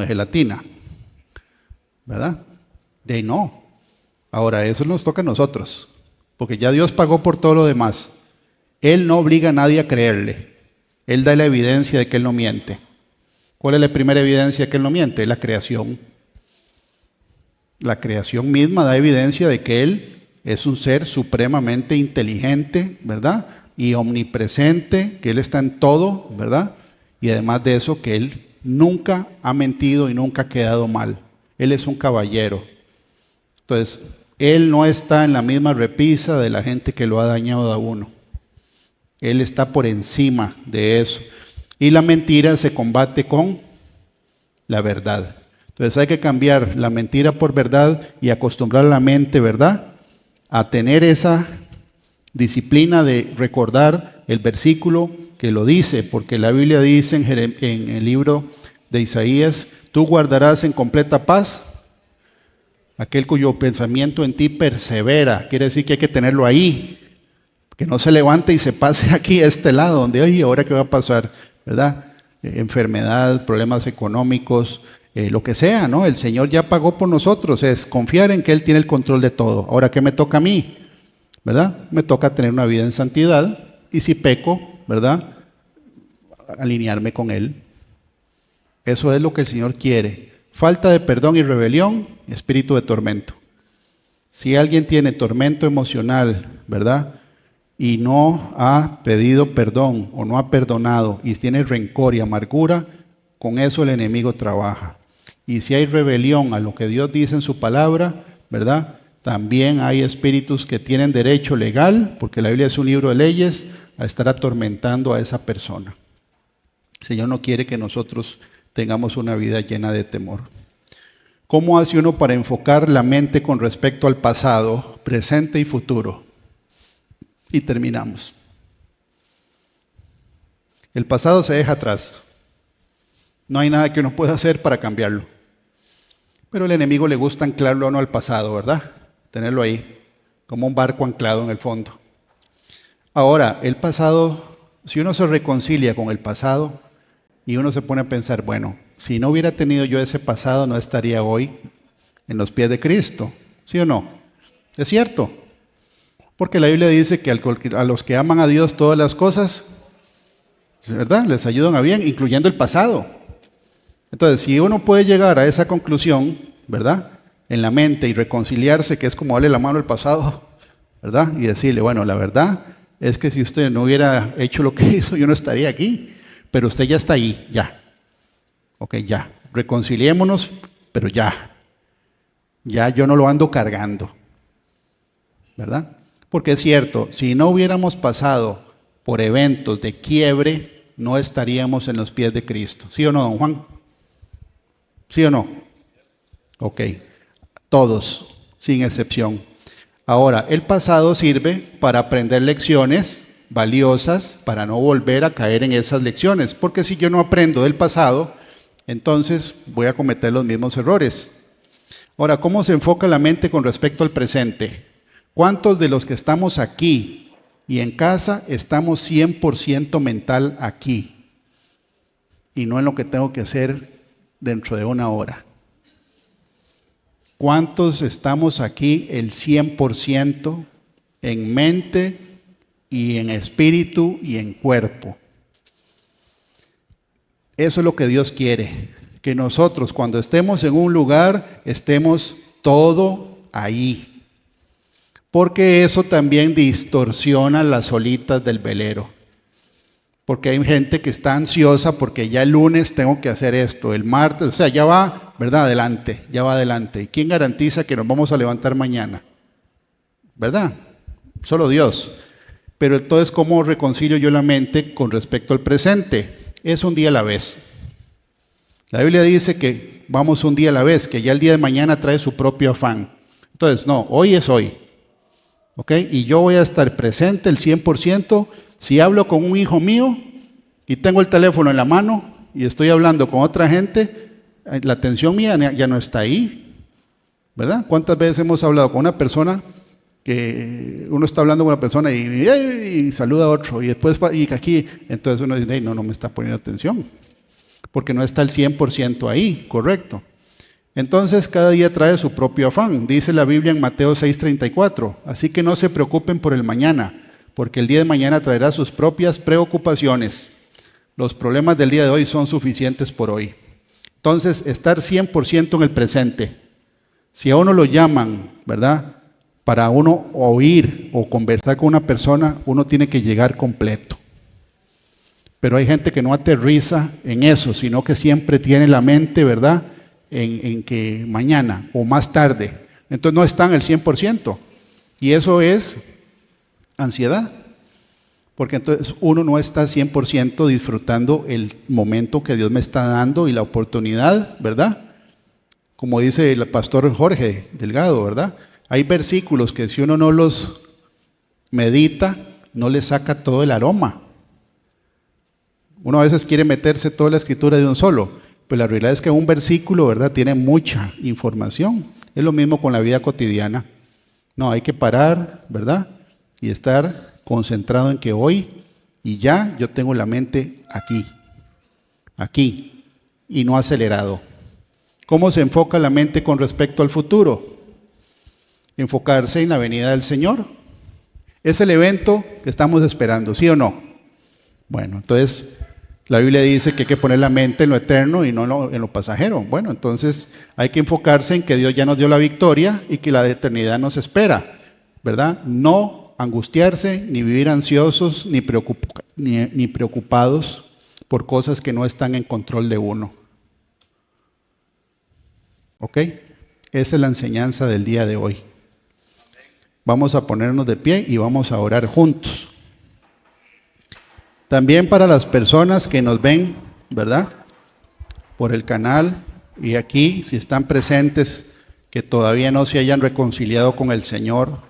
S1: gelatina, ¿verdad? De ahí no. Ahora, eso nos toca a nosotros, porque ya Dios pagó por todo lo demás. Él no obliga a nadie a creerle. Él da la evidencia de que Él no miente. ¿Cuál es la primera evidencia de que Él no miente? La creación. La creación misma da evidencia de que Él es un ser supremamente inteligente, ¿verdad?, y omnipresente, que Él está en todo, ¿verdad? Y además de eso, que Él nunca ha mentido y nunca ha quedado mal. Él es un caballero. Entonces, Él no está en la misma repisa de la gente que lo ha dañado a uno. Él está por encima de eso. Y la mentira se combate con la verdad. Entonces hay que cambiar la mentira por verdad y acostumbrar a la mente, ¿verdad?, a tener esa disciplina de recordar el versículo que lo dice, porque la Biblia dice en el libro de Isaías: tú guardarás en completa paz aquel cuyo pensamiento en ti persevera. Quiere decir que hay que tenerlo ahí, que no se levante y se pase aquí a este lado, donde, oye, ¿ahora qué va a pasar? ¿Verdad? Enfermedad, problemas económicos, lo que sea, ¿no? El Señor ya pagó por nosotros, es confiar en que Él tiene el control de todo. Ahora, ¿qué me toca a mí? ¿Verdad? Me toca tener una vida en santidad, y si peco, ¿verdad?, alinearme con Él. Eso es lo que el Señor quiere. Falta de perdón y rebelión, espíritu de tormento. Si alguien tiene tormento emocional, ¿verdad?, y no ha pedido perdón o no ha perdonado y tiene rencor y amargura, con eso el enemigo trabaja. Y si hay rebelión a lo que Dios dice en su palabra, ¿verdad?, también hay espíritus que tienen derecho legal, porque la Biblia es un libro de leyes, a estar atormentando a esa persona. El Señor no quiere que nosotros tengamos una vida llena de temor. ¿Cómo hace uno para enfocar la mente con respecto al pasado, presente y futuro? Y terminamos. El pasado se deja atrás. No hay nada que uno pueda hacer para cambiarlo. Pero al enemigo le gusta anclarlo a uno al pasado, ¿verdad? Tenerlo ahí, como un barco anclado en el fondo. Ahora, el pasado, si uno se reconcilia con el pasado y uno se pone a pensar, bueno, si no hubiera tenido yo ese pasado, no estaría hoy en los pies de Cristo. ¿Sí o no? Es cierto. Porque la Biblia dice que a los que aman a Dios todas las cosas, ¿verdad?, les ayudan a bien, incluyendo el pasado. Entonces, si uno puede llegar a esa conclusión, ¿verdad?, en la mente, y reconciliarse, que es como darle la mano al pasado, ¿verdad?, y decirle, bueno, la verdad es que si usted no hubiera hecho lo que hizo, yo no estaría aquí, pero usted ya está ahí, ya. Ok, ya. Reconciliémonos, pero ya. Ya yo no lo ando cargando, ¿verdad? Porque es cierto, si no hubiéramos pasado por eventos de quiebre, no estaríamos en los pies de Cristo. ¿Sí o no, don Juan? ¿Sí o no? Ok. Todos, sin excepción. Ahora, el pasado sirve para aprender lecciones valiosas, para no volver a caer en esas lecciones. Porque si yo no aprendo del pasado, entonces voy a cometer los mismos errores. Ahora, ¿cómo se enfoca la mente con respecto al presente? ¿Cuántos de los que estamos aquí y en casa estamos 100% mental aquí? Y no en lo que tengo que hacer dentro de una hora. ¿Cuántos estamos aquí el 100% en mente y en espíritu y en cuerpo. Eso es lo que Dios quiere, que nosotros cuando estemos en un lugar, estemos todo ahí. Porque eso también distorsiona las olitas del velero. Porque hay gente que está ansiosa porque ya el lunes tengo que hacer esto, el martes, o sea, ya va, ¿verdad? Adelante, ya va adelante. ¿Y quién garantiza que nos vamos a levantar mañana? ¿Verdad? Solo Dios. Pero entonces, ¿cómo reconcilio yo la mente con respecto al presente? Es un día a la vez. La Biblia dice que vamos un día a la vez, que ya el día de mañana trae su propio afán. Entonces, no, hoy es hoy. ¿Ok? Y yo voy a estar presente el 100%. Si hablo con un hijo mío y tengo el teléfono en la mano y estoy hablando con otra gente, la atención mía ya no está ahí, ¿verdad? ¿Cuántas veces hemos hablado con una persona que uno está hablando con una persona y saluda a otro y después y aquí, entonces uno dice, no me está poniendo atención, porque no está el 100% ahí, correcto? Entonces cada día trae su propio afán, dice la Biblia en Mateo 6:34, así que no se preocupen por el mañana, porque el día de mañana traerá sus propias preocupaciones. Los problemas del día de hoy son suficientes por hoy. Entonces, estar 100% en el presente. Si a uno lo llaman, ¿verdad? Para uno oír o conversar con una persona, uno tiene que llegar completo. Pero hay gente que no aterriza en eso, sino que siempre tiene la mente, ¿verdad? En que mañana o más tarde. Entonces no están el 100%. Y eso es ansiedad, porque entonces uno no está 100% disfrutando el momento que Dios me está dando y la oportunidad, ¿verdad? Como dice el pastor Jorge Delgado, ¿verdad? Hay versículos que si uno no los medita, no le saca todo el aroma. Uno a veces quiere meterse toda la escritura de un solo, pero la realidad es que un versículo, ¿verdad?, tiene mucha información. Es lo mismo con la vida cotidiana. No, hay que parar, ¿verdad?, y estar concentrado en que hoy y ya yo tengo la mente aquí, y no acelerado. ¿Cómo se enfoca la mente con respecto al futuro? Enfocarse en la venida del Señor. Es el evento que estamos esperando, ¿sí o no? Bueno, entonces la Biblia dice que hay que poner la mente en lo eterno y no en lo pasajero. Bueno, entonces hay que enfocarse en que Dios ya nos dio la victoria y que la eternidad nos espera, ¿verdad? No angustiarse, ni vivir ansiosos, ni preocupados por cosas que no están en control de uno. ¿Ok? Esa es la enseñanza del día de hoy. Vamos a ponernos de pie y vamos a orar juntos. También para las personas que nos ven, ¿verdad?, por el canal y aquí, si están presentes, que todavía no se hayan reconciliado con el Señor,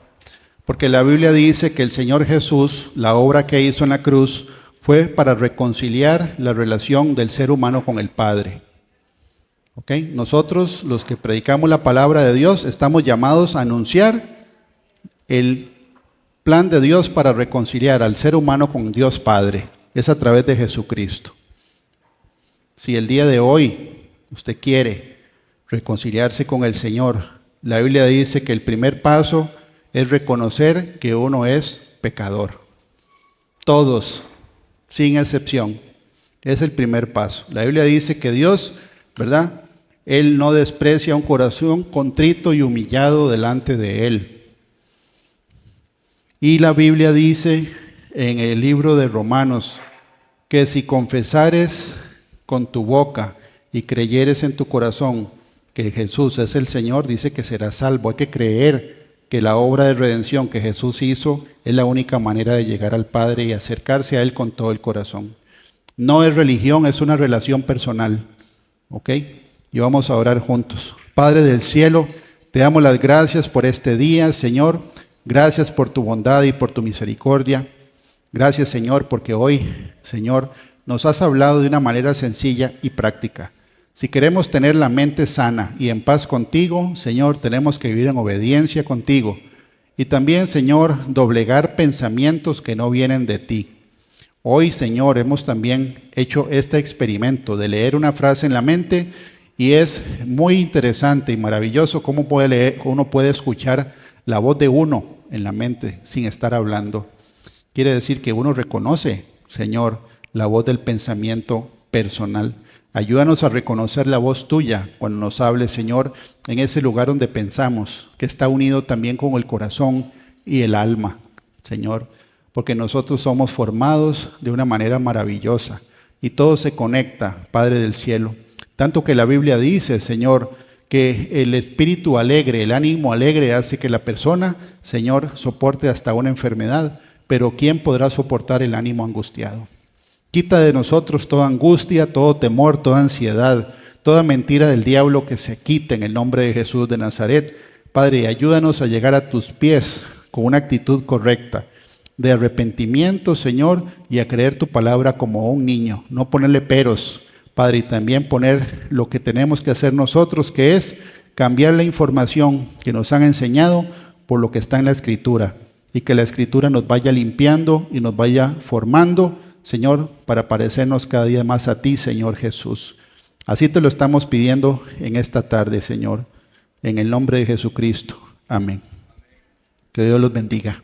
S1: porque la Biblia dice que el Señor Jesús, la obra que hizo en la cruz, fue para reconciliar la relación del ser humano con el Padre. ¿Ok? Nosotros, los que predicamos la palabra de Dios, estamos llamados a anunciar el plan de Dios para reconciliar al ser humano con Dios Padre. Es a través de Jesucristo. Si el día de hoy usted quiere reconciliarse con el Señor, la Biblia dice que el primer paso es reconocer que uno es pecador. Todos, sin excepción. Es el primer paso. La Biblia dice que Dios, ¿verdad?, Él no desprecia un corazón contrito y humillado delante de Él. Y la Biblia dice en el libro de Romanos que si confesares con tu boca y creyeres en tu corazón que Jesús es el Señor, dice que serás salvo. Hay que creer que la obra de redención que Jesús hizo es la única manera de llegar al Padre y acercarse a Él con todo el corazón. No es religión, es una relación personal. ¿Ok? Y vamos a orar juntos. Padre del cielo, te damos las gracias por este día, Señor. Gracias por tu bondad y por tu misericordia. Gracias, Señor, porque hoy, Señor, nos has hablado de una manera sencilla y práctica. Si queremos tener la mente sana y en paz contigo, Señor, tenemos que vivir en obediencia contigo. Y también, Señor, doblegar pensamientos que no vienen de ti. Hoy, Señor, hemos también hecho este experimento de leer una frase en la mente y es muy interesante y maravilloso cómo uno puede escuchar la voz de uno en la mente sin estar hablando. Quiere decir que uno reconoce, Señor, la voz del pensamiento personal. Ayúdanos a reconocer la voz tuya cuando nos hables, Señor, en ese lugar donde pensamos, que está unido también con el corazón y el alma, Señor, porque nosotros somos formados de una manera maravillosa y todo se conecta, Padre del cielo. Tanto que la Biblia dice, Señor, que el espíritu alegre, el ánimo alegre hace que la persona, Señor, soporte hasta una enfermedad, pero ¿quién podrá soportar el ánimo angustiado? Quita de nosotros toda angustia, todo temor, toda ansiedad, toda mentira del diablo, que se quite en el nombre de Jesús de Nazaret. Padre, ayúdanos a llegar a tus pies con una actitud correcta, de arrepentimiento, Señor, y a creer tu palabra como un niño, no ponerle peros, Padre, y también poner lo que tenemos que hacer nosotros, que es cambiar la información que nos han enseñado por lo que está en la Escritura, y que la Escritura nos vaya limpiando y nos vaya formando, Señor, para parecernos cada día más a ti, Señor Jesús. Así te lo estamos pidiendo en esta tarde, Señor, en el nombre de Jesucristo. Amén. Que Dios los bendiga.